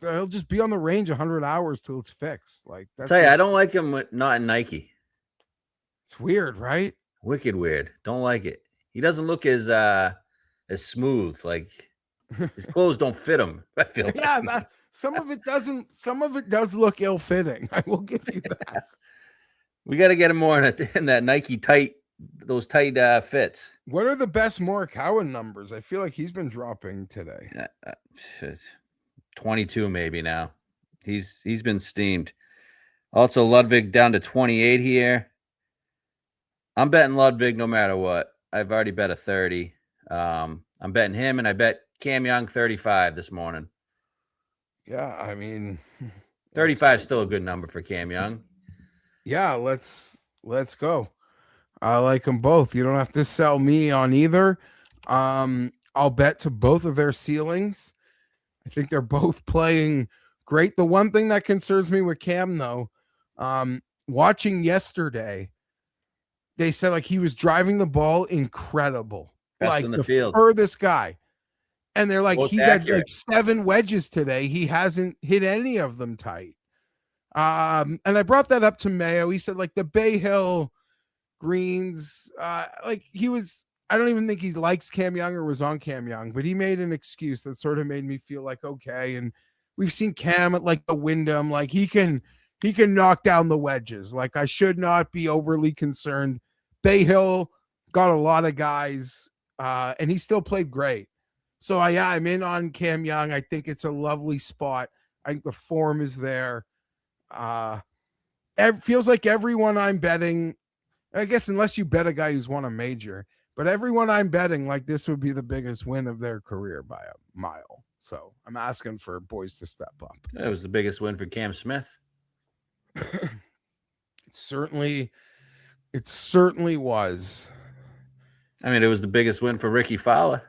He'll just be on the range 100 hours till it's fixed. Like that's I don't like him not in Nike. It's weird, right? Wicked weird. Don't like it. He doesn't look as smooth. Like his clothes don't fit him. I feel like. Yeah, some of it doesn't. Some of it does look ill-fitting. I will give you that. We got to get him more in that Nike tight fits. What are the best Morikawa numbers? I feel like he's been dropping today. 22 maybe now. He's been steamed. Also, Ludwig down to 28 here. I'm betting Ludwig no matter what. I've already bet a 30. I'm betting him, and I bet Cam Young 35 this morning. Yeah, I mean, 35 is still a good number for Cam Young. Yeah, let's go. I like them both. You don't have to sell me on either. I'll bet to both of their ceilings. I think they're both playing great. The one thing that concerns me with Cam, though, watching yesterday, they said like he was driving the ball incredible, Best like in the field, furthest guy. And they're like, most he's accurate. had like 7 wedges today. He hasn't hit any of them tight. And I brought that up to Mayo. He said like the Bay Hill greens, like he was, I don't even think he likes Cam Young or was on Cam Young, but he made an excuse that sort of made me feel like, okay. And we've seen Cam at like the Wyndham, like he can knock down the wedges. Like I should not be overly concerned. Bay Hill got a lot of guys, and he still played great. So I'm in on Cam Young. I think it's a lovely spot. I think the form is there. It feels like everyone I'm betting, I guess unless you bet a guy who's won a major, but everyone I'm betting, like this would be the biggest win of their career by a mile. So I'm asking for boys to step up. It was the biggest win for Cam Smith. It certainly was. I mean, it was the biggest win for Ricky Fowler.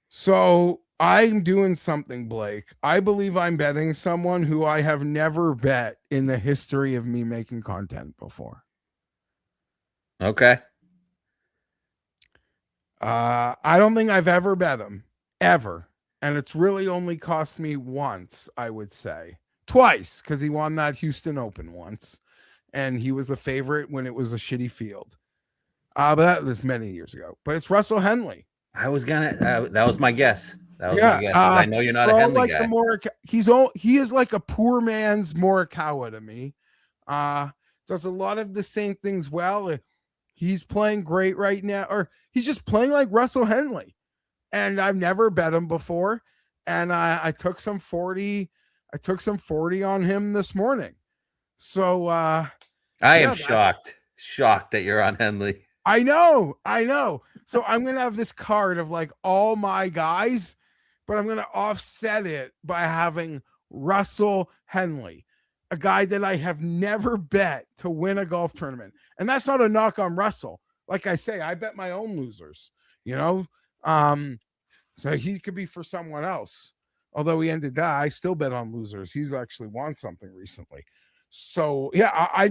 So I'm doing something, Blake. I believe I'm betting someone who I have never bet in the history of me making content before. Okay. I don't think I've ever bet him, ever. And it's really only cost me once, I would say. Twice, because he won that Houston Open once. And he was the favorite when it was a shitty field. But that was many years ago. But it's Russell Henley. I was gonna. That was my guess. That was my guess. I know you're not a Henley like guy. He is like a poor man's Morikawa to me. Does a lot of the same things well. He's playing great right now, or he's just playing like Russell Henley. And I've never bet him before. And I took some 40. I took some 40 on him this morning. So I am shocked that you're on Henley. I know. So I'm going to have this card of like all my guys, but I'm going to offset it by having Russell Henley, a guy that I have never bet to win a golf tournament. And that's not a knock on Russell. Like I say, I bet my own losers, you know? So he could be for someone else. Although he ended that, I still bet on losers. He's actually won something recently. So yeah, I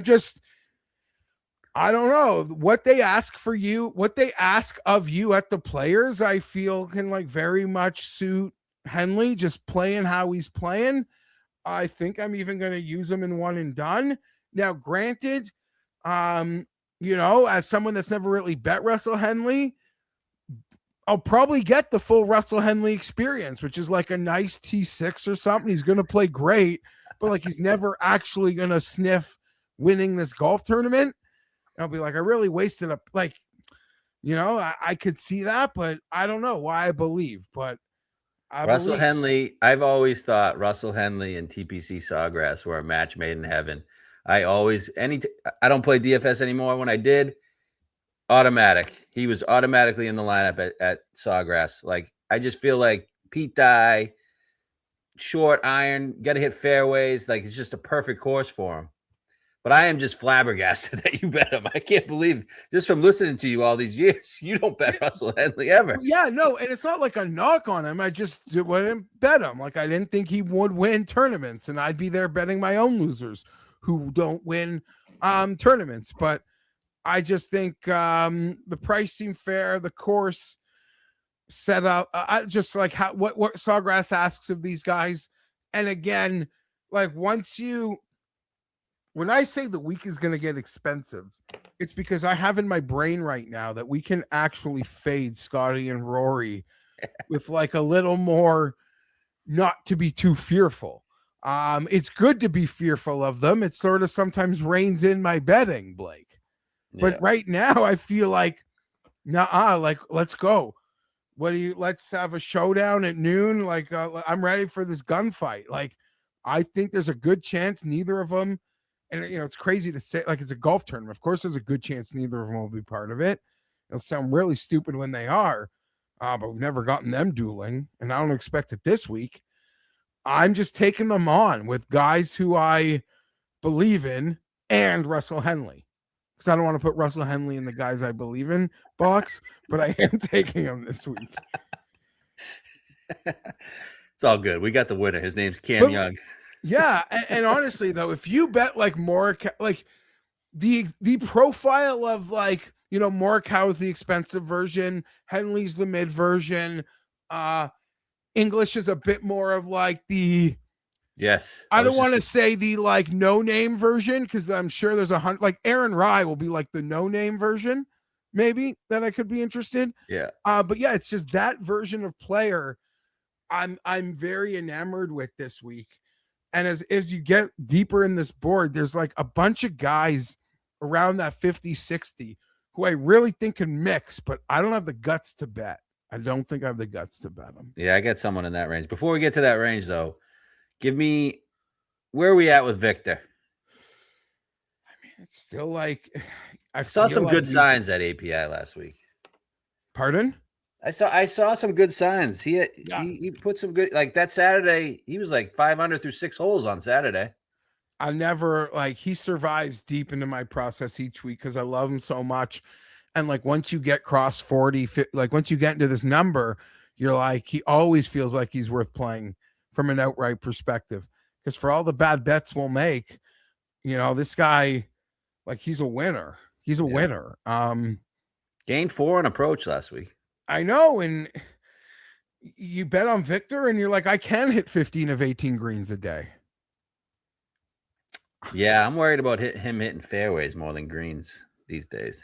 don't know what they ask for you, what they ask of you at the Players. I feel can like very much suit Henley, just playing how he's playing. I think I'm even going to use him in one and done. Now, granted, as someone that's never really bet Russell Henley, I'll probably get the full Russell Henley experience, which is like a nice T6 or something. He's going to play great, but like he's never actually going to sniff winning this golf tournament. I'll be like, I really wasted I could see that, but I don't know why I believe, but Russell Henley, I've always thought Russell Henley and TPC Sawgrass were a match made in heaven. I don't play DFS anymore. When I did, automatic. He was automatically in the lineup at Sawgrass. Like, I just feel like Pete Dye, short iron, got to hit fairways. Like, it's just a perfect course for him. But I am just flabbergasted that you bet him. I can't believe, just from listening to you all these years, you don't bet Russell Henley ever. Yeah, no, and it's not like a knock on him. I just wouldn't bet him. Like, I didn't think he would win tournaments, and I'd be there betting my own losers who don't win tournaments. But I just think the price seemed fair. The course set up, I just like what Sawgrass asks of these guys. And again, like when I say the week is going to get expensive, it's because I have in my brain right now that we can actually fade Scottie and Rory with like a little more, not to be too fearful. It's good to be fearful of them. It sort of sometimes reins in my betting, Blake. But right now, I feel like, nah, like, let's go. Let's have a showdown at noon. Like, I'm ready for this gunfight. Like, I think there's a good chance neither of them, and it's crazy to say, like, it's a golf tournament. Of course, there's a good chance neither of them will be part of it. It'll sound really stupid when they are, but we've never gotten them dueling, and I don't expect it this week. I'm just taking them on with guys who I believe in and Russell Henley. Because I don't want to put Russell Henley in the guys I believe in box, but I am taking him this week. It's all good. We got the winner. His name's Cam Young. Yeah, and honestly though, if you bet like like the profile of like Morikawa's the expensive version, Henley's the mid version, English is a bit more of like the I don't want to say the like no name version because I'm sure there's like Aaron Rye will be like the no name version, maybe that I could be interested. Yeah. But yeah, it's just that version of player I'm very enamored with this week. And as you get deeper in this board, there's like a bunch of guys around that 50-60 who I really think can mix, but I don't have the guts to bet. I don't think I have the guts to bet them. Yeah, I got someone in that range. Before we get to that range, though, give me where are we at with Victor? I mean, it's still like I saw some good signs at API last week. Pardon? I saw some good signs. He put some good, like that Saturday. He was like 500 through 6 holes on Saturday. I never he survives deep into my process each week because I love him so much. And like once you get cross 40, like once you get into this number, you're like, he always feels like he's worth playing from an outright perspective. Because for all the bad bets we'll make, this guy, like he's a winner. He's a winner. Gained 4 on approach last week. I know. And you bet on Victor and you're like, I can hit 15 of 18 greens a day. Yeah, I'm worried about him hitting fairways more than greens these days.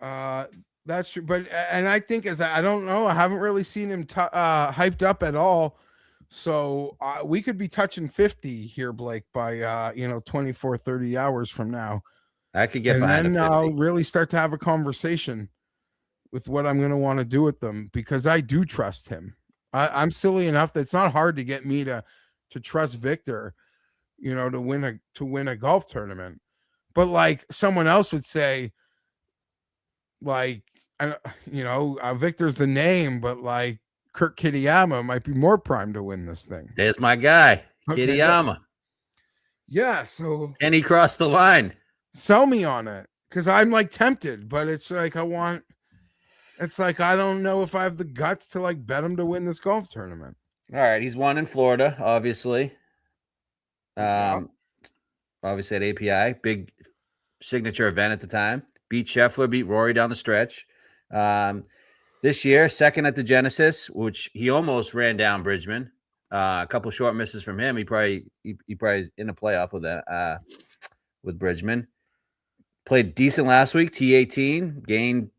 That's true. But, and I think I don't know, I haven't really seen him hyped up at all. So we could be touching 50 here, Blake, by 24, 30 hours from now. I could get behind and then I'll really start to have a conversation with what I'm going to want to do with them because I do trust him. I'm silly enough that it's not hard to get me to trust Victor, to win a golf tournament. But like someone else would say, like, Victor's the name, but like Kurt Kitayama might be more primed to win this thing. There's my guy, Kitayama. Yeah, so and he crossed the line. Sell me on it because I'm like tempted, but it's like I don't know if I have the guts to like bet him to win this golf tournament. All right, he's won in Florida, obviously. Obviously at API, big signature event at the time. Beat Scheffler, beat Rory down the stretch. This year, second at the Genesis, which he almost ran down Bridgman. A couple short misses from him. He probably is in a playoff with Bridgman. Played decent last week, T18, gained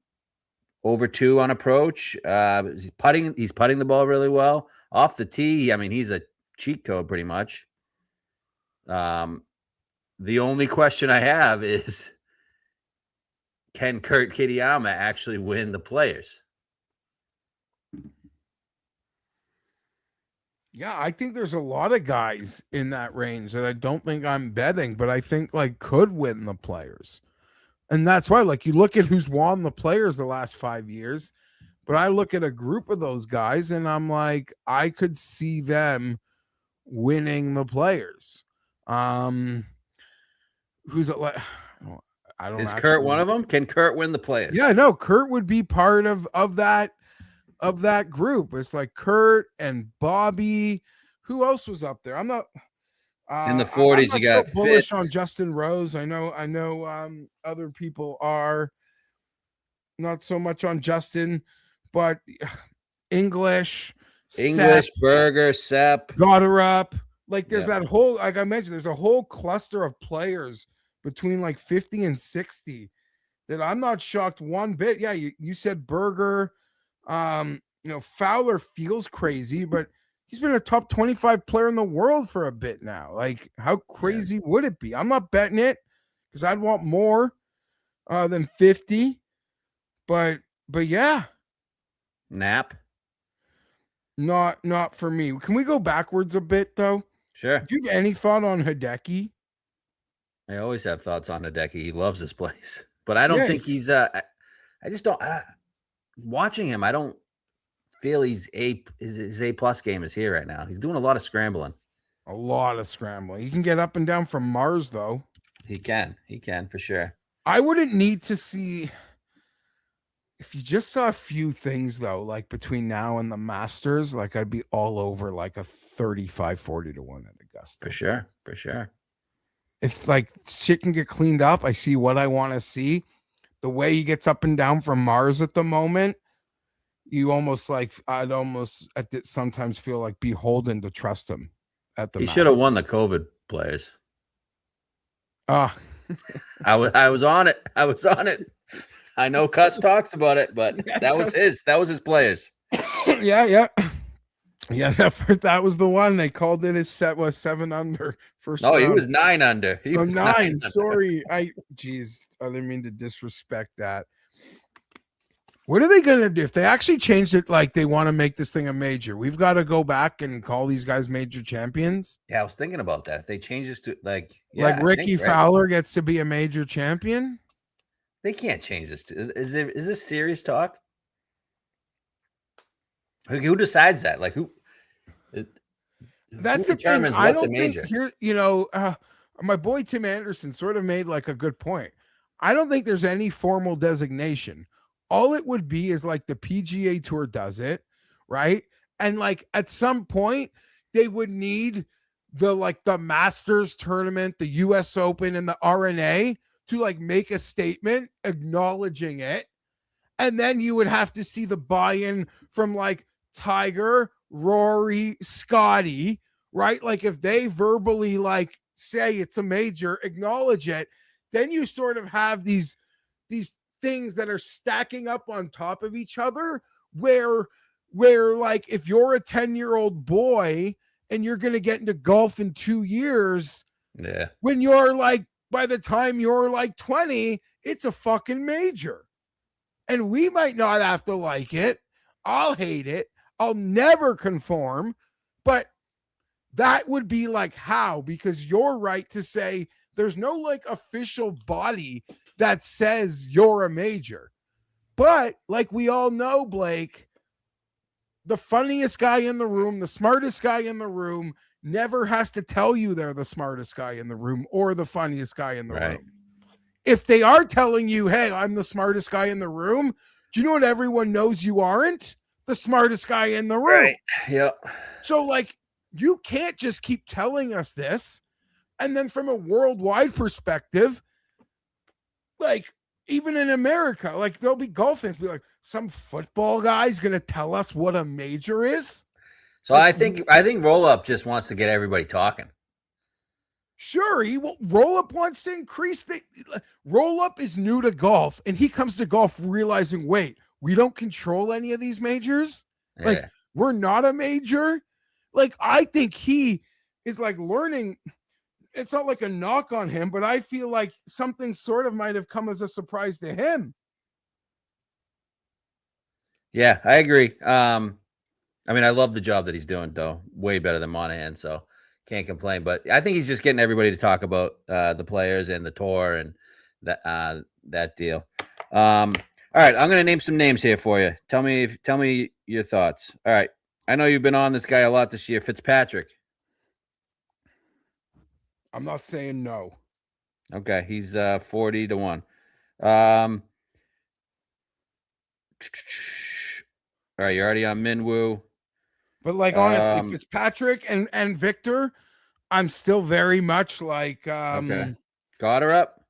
over 2 on approach. He's putting the ball really well. Off the tee, I mean, he's a cheat code pretty much. The only question I have is, can Kurt Kitayama actually win the Players? Yeah, I think there's a lot of guys in that range that I don't think I'm betting, but I think like could win the Players. And that's why, like, you look at who's won the Players the last 5 years, but I look at a group of those guys and I'm like, I could see them winning the Players. Who's it like? I don't. Is Kurt one of them? Can Kurt win the Players? Yeah, no, Kurt would be part of that group. It's like Kurt and Bobby. Who else was up there? I'm not in the 40s. You got so bullish on Justin Rose. I know. Other people are not so much on Justin, but English, Sepp, Berger, Sepp, Goddard. Like there's that whole, like I mentioned, there's a whole cluster of players between like 50 and 60 that I'm not shocked one bit. Yeah, you said Berger. Fowler feels crazy, but he's been a top 25 player in the world for a bit now. Like, how crazy would it be? I'm not betting it because I'd want more. than 50. But yeah, Nap. not for me. Can we go backwards a bit though? Sure. Do you have any thought on Hideki? I always have thoughts on Hideki. He loves this place, but I don't Yeah, think he's. I just don't. Watching him, I don't feel his A plus game is here right now. He's doing a lot of scrambling. a lot of scrambling. He can get up and down from Mars though. He can for sure. I wouldn't need to see. If you just saw a few things though, like between now and the Masters, like I'd be all over like a 35-40 to 1 at Augusta. For sure. If like shit can get cleaned up, I see what I want to see. The way he gets up and down from Mars at the moment, you almost like sometimes feel like beholden to trust him at the He Masters. should have won the COVID players. Ah, I was on it. I know Cuss talks about it, but that was his players. yeah. That was the one they called it. His set was 7 under. First No, round. he was 9 under. He was 9. Sorry, I didn't mean to disrespect that. What are they gonna do if they actually changed it? Like they want to make this thing a major. We've got to go back and call these guys major champions. Yeah, I was thinking about that. If they change this to like Ricky Fowler gets to be a major champion. They can't change this. Is this serious talk? Who decides that? Like who? That's who the thing. determines I what's a don't major? think here. My boy Tim Anderson sort of made like a good point. I don't think there's any formal designation. All it would be is like the PGA Tour does it, right? And like at some point they would need the Masters tournament, the US Open and the RNA to like make a statement acknowledging it. And then you would have to see the buy-in from like Tiger, Rory, Scottie, right? Like if they verbally like say it's a major, acknowledge it, then you sort of have these things that are stacking up on top of each other where like if you're a 10-year-old boy and you're going to get into golf in 2 years, yeah, when you're like by the time you're like 20, it's a fucking major. And we might not have to like it. I'll hate it. I'll never conform. But that would be like how, because you're right to say there's no like official body that says you're a major. But like we all know, Blake, the funniest guy in the room, the smartest guy in the room never has to tell you they're the smartest guy in the room or the funniest guy in the room. If they are telling you, hey, I'm the smartest guy in the room, do you know what everyone knows you aren't? The smartest guy in the room. Right. Yep. So like you can't just keep telling us this. And then from a worldwide perspective, like even in America, like there'll be golf fans be like, some football guy's gonna tell us what a major is. So like, I think Roll Up just wants to get everybody talking. Sure, he will. Roll Up wants to increase the Roll Up is new to golf, and he comes to golf realizing, wait, we don't control any of these majors. Yeah. Like we're not a major. Like I think he is like learning. It's not like a knock on him, but I feel like something sort of might have come as a surprise to him. Yeah, I agree. I mean, I love the job that he's doing, though. Way better than Monahan, so can't complain. But I think he's just getting everybody to talk about the players and the tour and that deal. All right, I'm going to name some names here for you. Tell me your thoughts. All right, I know you've been on this guy a lot this year, Fitzpatrick. I'm not saying no. Okay, he's 40 to 1. All right, you're already on Minwoo. But like honestly, Fitzpatrick and Victor, I'm still very much like okay. Got her up?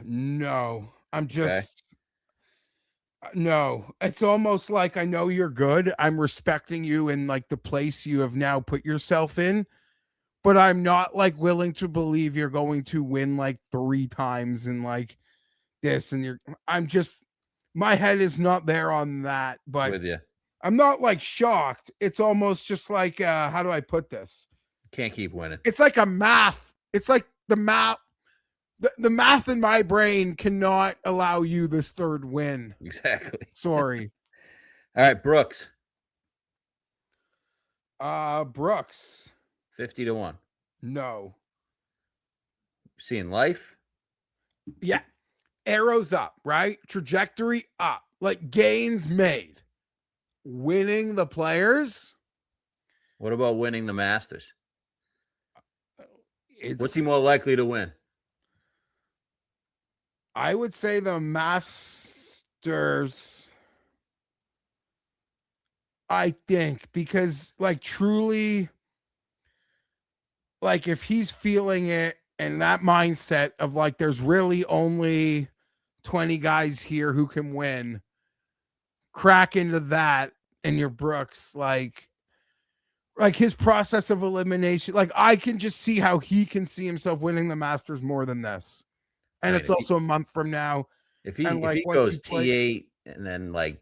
No. I'm just no. It's almost like I know you're good. I'm respecting you in like the place you have now put yourself in, but I'm not like willing to believe you're going to win like 3 times in like this and I'm just my head is not there on that, but with you. I'm not like shocked. It's almost just like how do I put this? Can't keep winning. It's like a math. It's like the math. The math in my brain cannot allow you this third win. Exactly. Sorry. All right, Brooks. Brooks. 50-1. No. Seeing life. Yeah. Arrows up, right? Trajectory up. Like gains made. Winning the Players. What about winning the Masters? What's he It's more likely to win? I would say the Masters. I think because like truly like if he's feeling it and that mindset of like there's really only 20 guys here who can win, crack into that and your Brooks like his process of elimination, like I can just see how he can see himself winning the Masters more than this. And Right, it's also a month from now. If And he like once goes he play, T8 and then like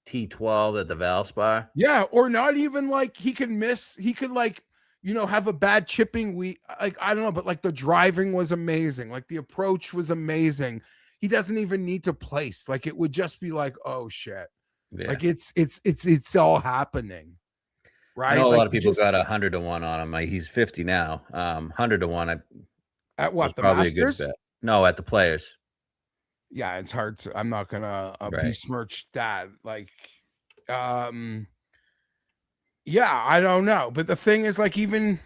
T12 at the Valspar. yeah, or not even like he could miss, he could like, you know, have a bad chipping week. Like, I don't know, but like the driving was amazing. Like the approach was amazing. He doesn't even need to place. Like it would just be like, oh shit. Yeah. Like it's all happening. Right. I know a like lot of people just, got 100-1 on him. Like he's 50 now. 100-1. at Was what, the probably a good Masters? bet. No, at the Players. Yeah, it's hard to, I'm not gonna Right. besmirch that. Like, yeah, I don't know. But the thing is, like, even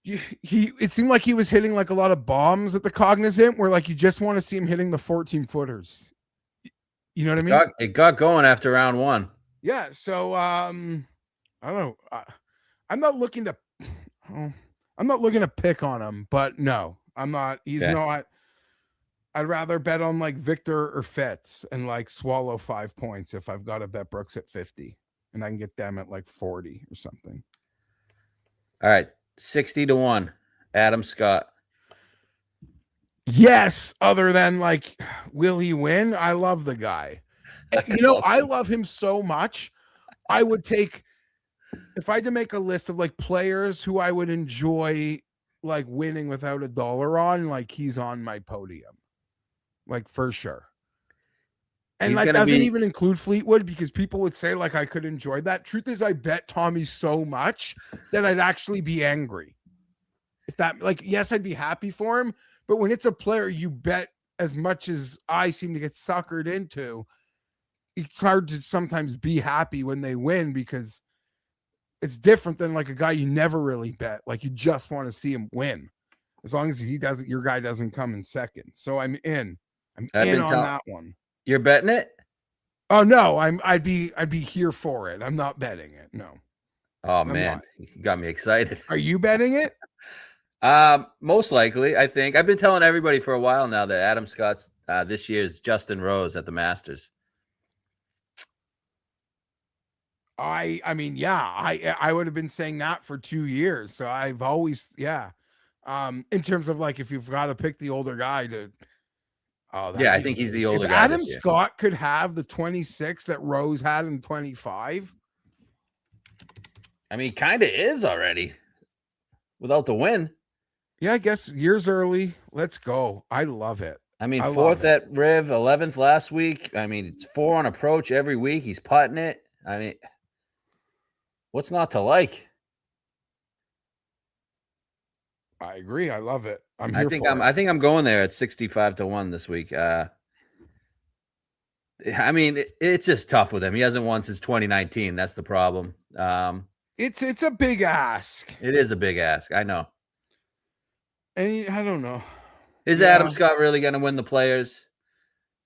he it seemed like he was hitting like a lot of bombs at the Cognizant where like you just want to see him hitting the 14 footers. You know what I mean? It got going after round 1. Yeah. So I don't know. I'm not looking to pick on him, but no, I'm not. He's Okay. not. I'd rather bet on like Victor or Fitz and like swallow 5 points if I've got to bet Brooks at 50 and I can get them at like 40 or something. All right. 60-1. Adam Scott. Yes, other than like, will he win? I love the guy. You know, I love him so much. I would take, if I had to make a list of like players who I would enjoy like winning without a dollar on, like he's on my podium. Like for sure. And He's that gonna doesn't be- even include Fleetwood because people would say like I could enjoy that. Truth is, I bet Tommy so much that I'd actually be angry. If that, like, yes, I'd be happy for him, but when it's a player you bet as much as I seem to get suckered into, it's hard to sometimes be happy when they win because it's different than like a guy you never really bet. Like you just want to see him win, as long as he doesn't, your guy doesn't come in second. So I'm in. I'm in on that one. You're betting it? Oh no, I'd be here for it. I'm not betting it. No. Oh man, you got me excited. Are you betting it? Most likely, I think. I've been telling everybody for a while now that Adam Scott's this year's Justin Rose at the Masters. I mean, yeah, I would have been saying that for 2 years. So I've always, yeah. In terms of like if you've got to pick the older guy to yeah, I think he's the older if guy. Adam Scott could have the 26 that Rose had in 25. I mean, kind of is already without the win. Yeah, I guess years early. Let's go. I love it. I mean, 4th at Riv, 11th last week. I mean, it's 4 on approach every week. He's putting it. I mean, what's not to like? I agree. I love it. I think I'm going there at 65-1 this week. I mean, it's just tough with him. He hasn't won since 2019. That's the problem. It's a big ask. It is a big ask. I know. And I don't know. Is Adam Scott really going to win the Players?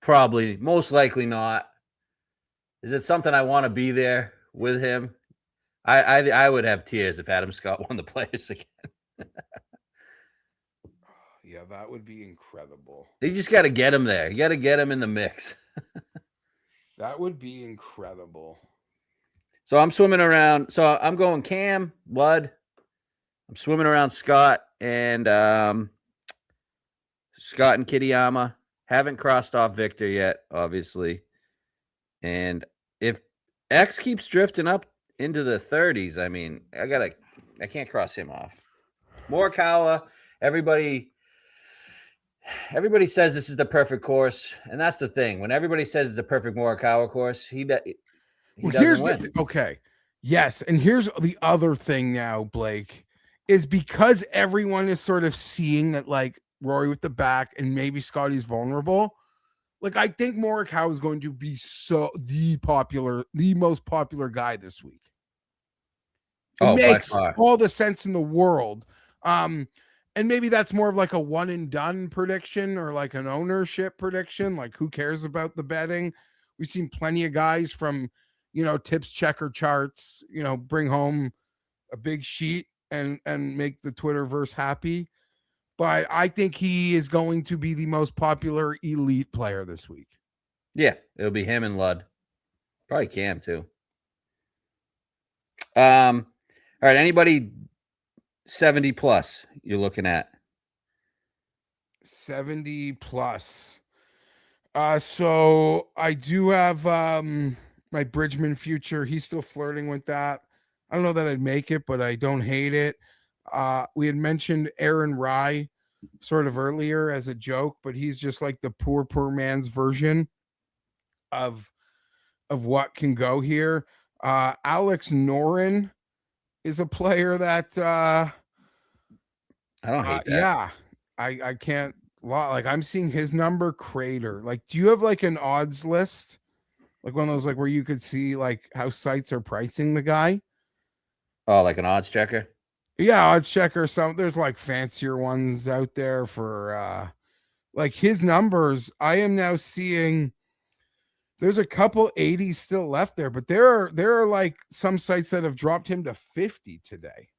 Probably. Most likely not. Is it something I want to be there with him? I would have tears if Adam Scott won the Players again. Yeah, that would be incredible. You just got to get him there. You got to get him in the mix. That would be incredible. So I'm swimming around. So I'm going Cam, Lud. I'm swimming around Scott and Kitayama. Haven't crossed off Victor yet, obviously. And if X keeps drifting up into the 30s, I mean, I can't cross him off. Morikawa, everybody Everybody says this is the perfect course, and that's the thing. When everybody says it's a perfect Morikawa course, he doesn't win. Okay. Yes, and here's the other thing now, Blake, is because everyone is sort of seeing that like Rory with the back and maybe Scottie's vulnerable. Like I think Morikawa is going to be the most popular guy this week. It makes all the sense in the world. And maybe that's more of like a one and done prediction or like an ownership prediction. Like who cares about the betting? We've seen plenty of guys from, tips checker charts, bring home a big sheet and make the Twitterverse happy. But I think he is going to be the most popular elite player this week. Yeah, it'll be him and Ludd. Probably Cam too. All right, anybody 70 plus you're looking at? 70 plus. So I do have my Bridgman future. He's still flirting with that. I don't know that I'd make it, but I don't hate it. We had mentioned Aaron Rye sort of earlier as a joke, but he's just like the poor man's version of what can go here. Alex Noren is a player that I don't hate that. Yeah, I can't like I'm seeing his number crater. Like, do you have like an odds list? Like one of those like where you could see like how sites are pricing the guy? Oh, like an odds checker? Yeah, odds checker. There's like fancier ones out there for like his numbers. I am now seeing there's a couple 80s still left there, but there are like some sites that have dropped him to 50 today.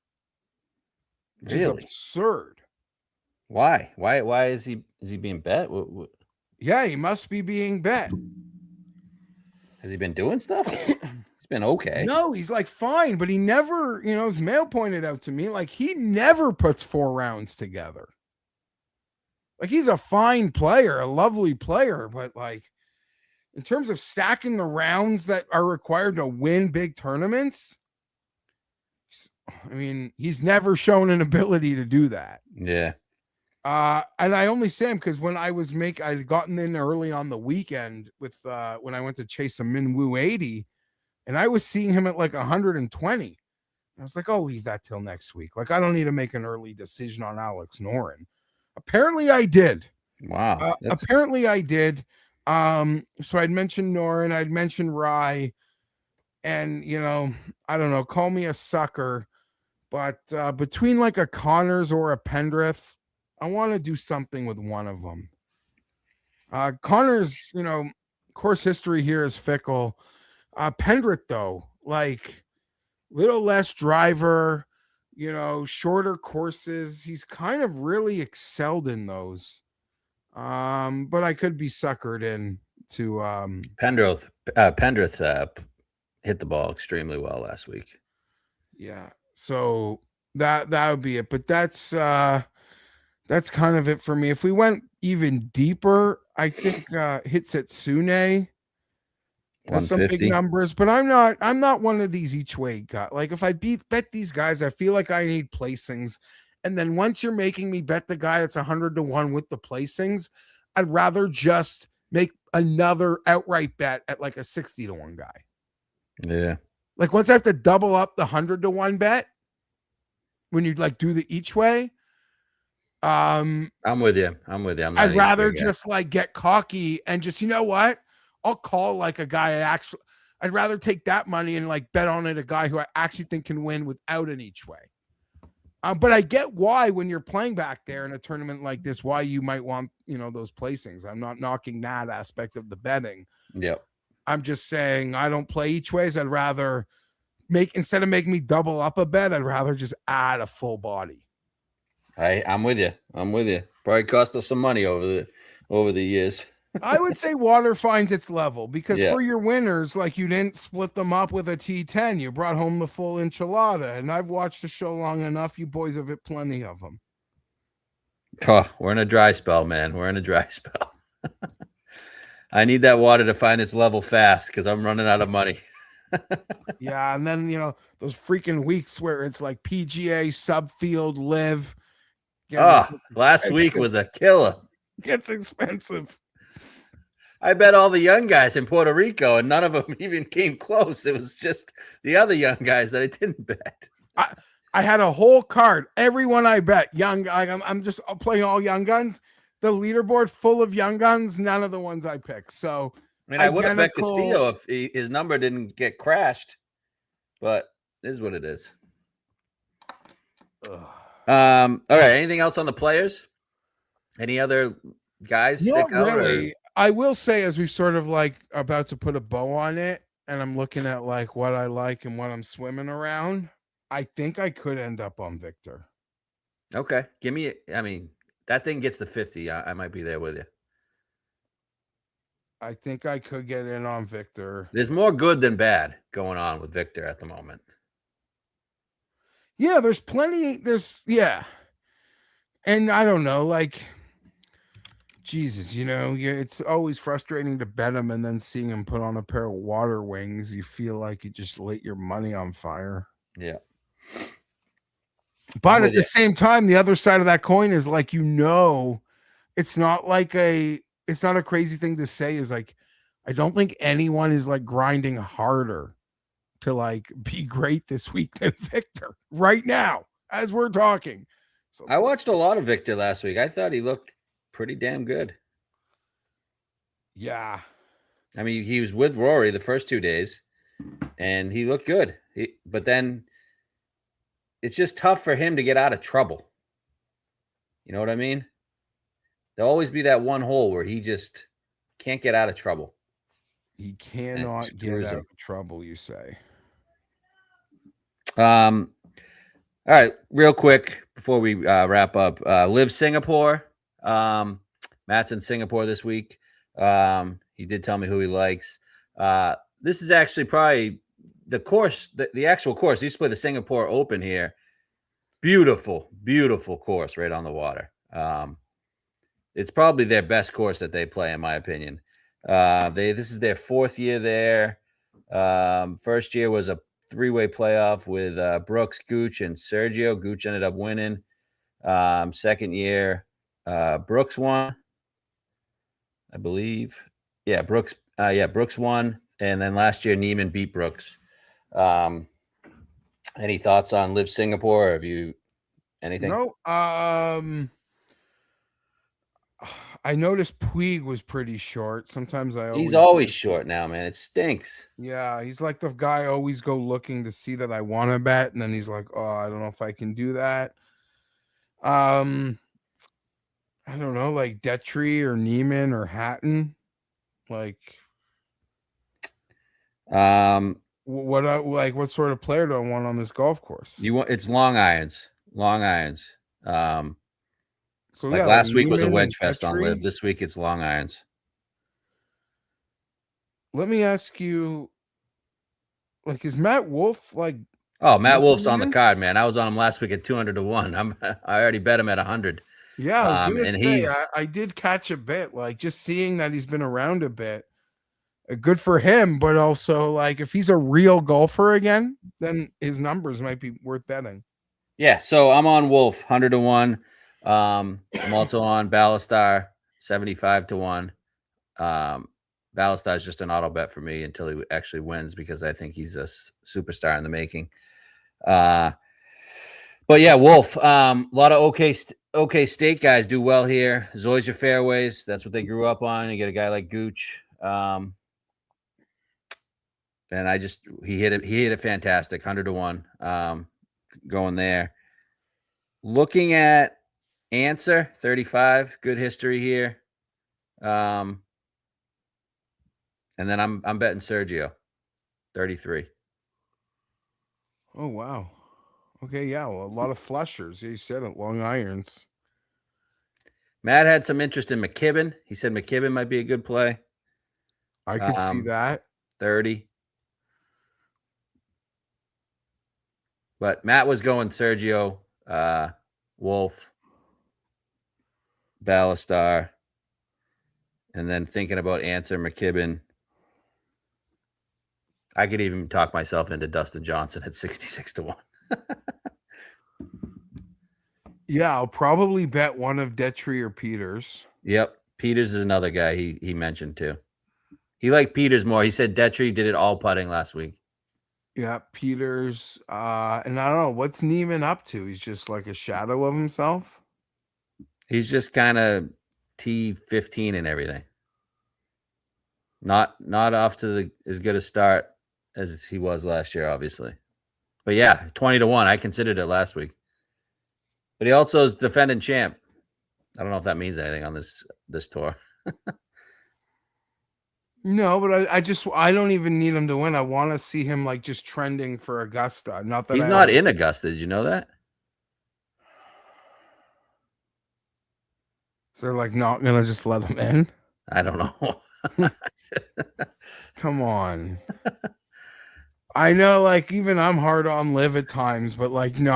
Which is absurd. Why is he being bet? What? Yeah, he must be being bet. Has he been doing stuff? He's been okay. No, he's like fine, but he never, his mail pointed out to me, like he never puts 4 rounds together. Like he's a fine player, a lovely player, but like in terms of stacking the rounds that are required to win big tournaments, I mean, he's never shown an ability to do that. Yeah. And I only say him because when I'd gotten in early on the weekend with when I went to chase a Minwoo 80, and I was seeing him at like 120. I was like, I'll leave that till next week. Like, I don't need to make an early decision on Alex Noren. Apparently I did. Wow. Apparently I did. So I'd mentioned Noren, I'd mentioned Rye, and I don't know, call me a sucker, but between like a Connors or a Pendrith, I want to do something with one of them. Connors, course history here is fickle. Pendrith, though, like little less driver, shorter courses. He's kind of really excelled in those. But I could be suckered in to Pendrith hit the ball extremely well last week. Yeah. So that would be it. But that's kind of it for me. If we went even deeper, I think Hitsetsune has some big numbers, but I'm not one of these each way guys. Like if I bet these guys, I feel like I need placings. And then once you're making me bet the guy that's 100-1 with the placings, I'd rather just make another outright bet at like a 60-1 guy. Yeah. Like once I have to double up the 100-1 bet when you like do the each way. I'm with you. I'd rather just like get cocky and just, what? I'll call like a guy I'd rather take that money and like bet on it a guy who I actually think can win without an each way. But I get why when you're playing back there in a tournament like this, why you might want, those placings. I'm not knocking that aspect of the betting. Yep. I'm just saying I don't play each ways. I'd rather instead of making me double up a bet, I'd rather just add a full body. I'm with you. Probably cost us some money over the years. I would say water finds its level because for your winners, like you didn't split them up with a T10. You brought home the full enchilada, and I've watched the show long enough. You boys have hit plenty of them. Oh, we're in a dry spell, man. We're in a dry spell. I need that water to find its level fast because I'm running out of money. Yeah, and then those freaking weeks where it's like PGA, Subfield, LIV. Last week was a killer. gets expensive. I bet all the young guys in Puerto Rico, and none of them even came close. It was just the other young guys that I didn't bet. I had a whole card. Everyone I bet young. I'm just playing all young guns. The leaderboard full of young guns. None of the ones I picked. So I mean, I would have bet Castillo if his number didn't get crashed, but it is what it is. All right. Anything else on the players? Any other guys stick out? Not really. I will say, as we sort of like about to put a bow on it, and I'm looking at like what I like and what I'm swimming around, I think I could end up on Victor. Okay. Give me, I mean, that thing gets to 50. I might be there with you. I think I could get in on Victor. There's more good than bad going on with Victor at the moment. Yeah, there's plenty. Yeah. And I don't know, like, Jesus, it's always frustrating to bet him and then seeing him put on a pair of water wings. You feel like you just lit your money on fire. Yeah. But at the same time, the other side of that coin is like, it's not a crazy thing to say, is like, I don't think anyone is like grinding harder to like be great this week than Victor right now as we're talking. So I watched a lot of Victor last week. I thought he looked pretty damn good. Yeah. I mean, he was with Rory the first 2 days and he looked good. But then it's just tough for him to get out of trouble. You know what I mean? There'll always be that one hole where he just can't get out of trouble. He cannot get out of trouble, you say. All right, real quick before we wrap up, LIV Singapore. Matt's in Singapore this week. He did tell me who he likes. This is actually probably the course, the actual course. He used to play the Singapore Open here. Beautiful, beautiful course right on the water. It's probably their best course that they play, in my opinion. This is their 4th year there. First year was a 3-way playoff with Brooks, Gooch, and Sergio. Gooch ended up winning. Second year, Brooks won, I believe. Yeah, Brooks won. And then last year, Neiman beat Brooks. Any thoughts on LIV Singapore? Or have you anything? No. I noticed Puig was pretty short. Sometimes he's always short now, man. It stinks. Yeah, he's like the guy I always go looking to see that I want to bet, and then he's like, "Oh, I don't know if I can do that." I don't know, like Detry or Neiman or Hatton. Like, what sort of player do I want on this golf course? It's long irons. So like last week was a wedge fest on LIV. This week it's long irons. Let me ask you, like, is Matt Wolff like? Oh, Matt Wolff's on the card, man. I was on him last week at 200 to 1. I already bet him at 100. Yeah, I was gonna say, I did catch a bit, like just seeing that he's been around a bit. Good for him, but also like if he's a real golfer again, then his numbers might be worth betting. Yeah, so I'm on Wolff 100 to 1. I'm also on Ballastar 75 to 1. Ballastar is just an auto bet for me until he actually wins, because I think he's a superstar in the making. But yeah, Wolff, a lot of OK State guys do well here. Zoysia fairways, that's what they grew up on. You get a guy like Gooch. And he hit it fantastic, 100 to 1. Going there. Looking at Answer 35, good history here. And then I'm betting Sergio 33. Oh wow. Okay, yeah, well, a lot of flushers. You said it, long irons. Matt had some interest in McKibben. He said McKibben might be a good play. I could see that. 30. But Matt was going Sergio, Wolff, Ballastar, and then thinking about Answer, McKibben. I could even talk myself into Dustin Johnson at 66 to 1. Yeah, I'll probably bet one of Detry or Peters. Yep. Peters is another guy he mentioned too. He liked Peters more. He said Detry did it all putting last week. Yeah, Peters. And I don't know what's Neiman up to. He's just like a shadow of himself. He's just kind of T15 and everything. Not off to as good a start as he was last year, obviously. But yeah, 20-1. I considered it last week. But he also is defending champ. I don't know if that means anything on this tour. No, but I don't even need him to win. I want to see him like just trending for Augusta. Not that He's not in Augusta. Did you know that? So they're like not gonna just let him in. I don't know. Come on. I know, like, even I'm hard on LIV at times, but like, no.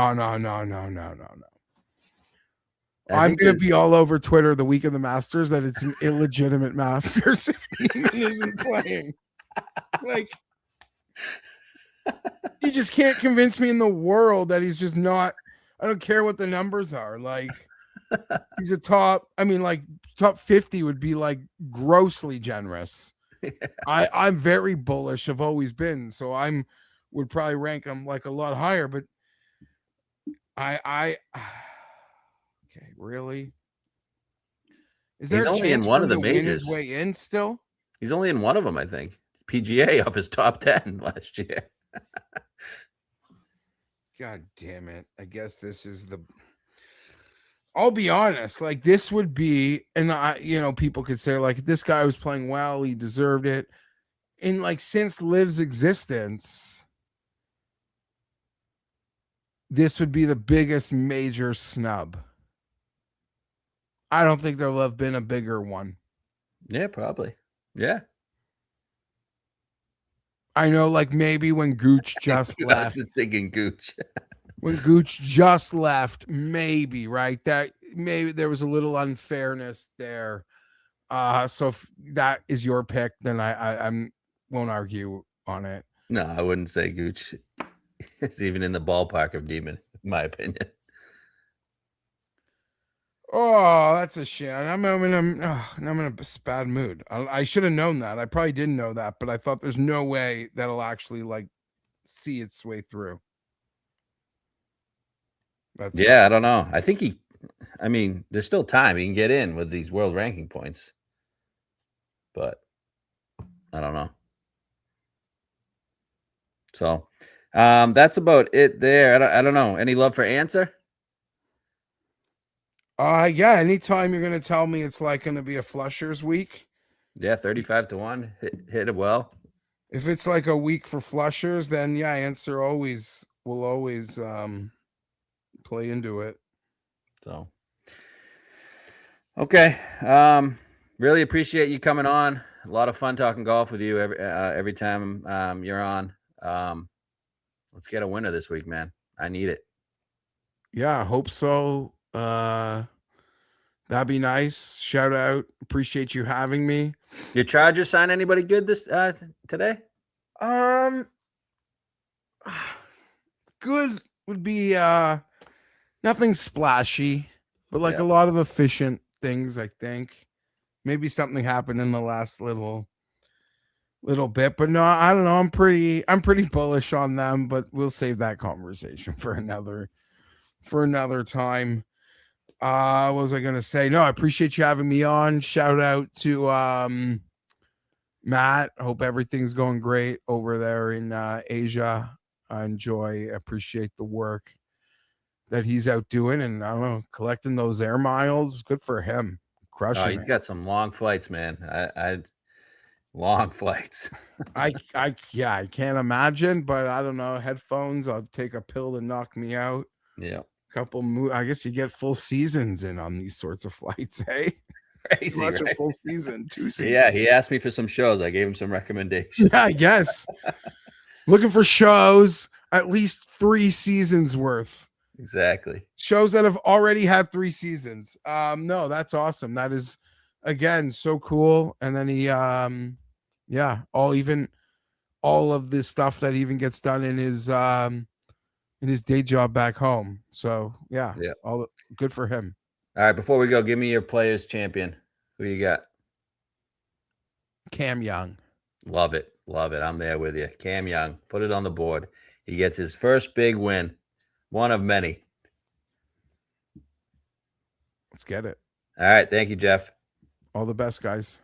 I'm gonna be all over Twitter the week of the Masters that it's an illegitimate Masters if Neiman isn't playing. Like, you just can't convince me in the world that he's just not. I don't care what the numbers are. Like, he's a top. I mean, like, top 50 would be like grossly generous. Yeah. I'm very bullish. I've always been, so would probably rank him like a lot higher. But okay, really? Is there he's a only chance in one for of the him to win majors. his way in still? He's only in one of them, I think. PGA off his top 10 last year. God damn it. I guess this is I'll be honest, like this would be, and people could say like this guy was playing well, he deserved it. And like since LIV's existence, this would be the biggest major snub. I don't think there'll have been a bigger one. Yeah, probably. Yeah. I know, like maybe when Gooch just left. I was thinking Gooch. When Gooch just left, maybe, right? That maybe there was a little unfairness there. So if that is your pick, then I won't argue on it. No, I wouldn't say Gooch is even in the ballpark of Demon, in my opinion. Oh, that's a shame. I'm in a bad mood. I should have known that. I probably didn't know that, but I thought there's no way that'll actually like see its way through. I don't know. I think there's still time. He can get in with these world ranking points, but I don't know. So that's about it there. I don't know. Any love for Answer? Yeah. Anytime you're gonna tell me it's like gonna be a Flushers week. Yeah, 35-1. Hit it well. If it's like a week for Flushers, then yeah, Answer will always play into it. So okay. Really appreciate you coming on. A lot of fun talking golf with you every time you're on. Let's get a winner this week, man. I need it. Yeah, I hope so. That'd be nice. Shout out. Appreciate you having me. Your Chargers sign anybody good this today? Good would be nothing splashy, but like a lot of efficient things, I think. Maybe something happened in the last little bit, but no, I don't know. I'm pretty bullish on them, but we'll save that conversation for another time. What was I gonna say? No, I appreciate you having me on. Shout out to Matt. Hope everything's going great over there in Asia. I appreciate the work that he's out doing, and I don't know, collecting those air miles. Good for him. Crushing. He's got some long flights, man. Long flights. I can't imagine, but I don't know. Headphones. I'll take a pill to knock me out. Yeah. I guess you get full seasons in on these sorts of flights, eh? Crazy, right? A full season, 2 seasons. Yeah, he asked me for some shows. I gave him some recommendations. Yeah, I guess. Looking for shows, at least 3 seasons worth. Exactly. Shows that have already had 3 seasons. No, that's awesome. That is, again, so cool. And then he, all of the stuff that even gets done in his day job back home. So yeah, all good for him. All right, before we go, give me your players champion. Who you got? Cam Young. Love it. Love it. I'm there with you. Cam Young. Put it on the board. He gets his first big win. One of many. Let's get it. All right. Thank you, Geoff. All the best, guys.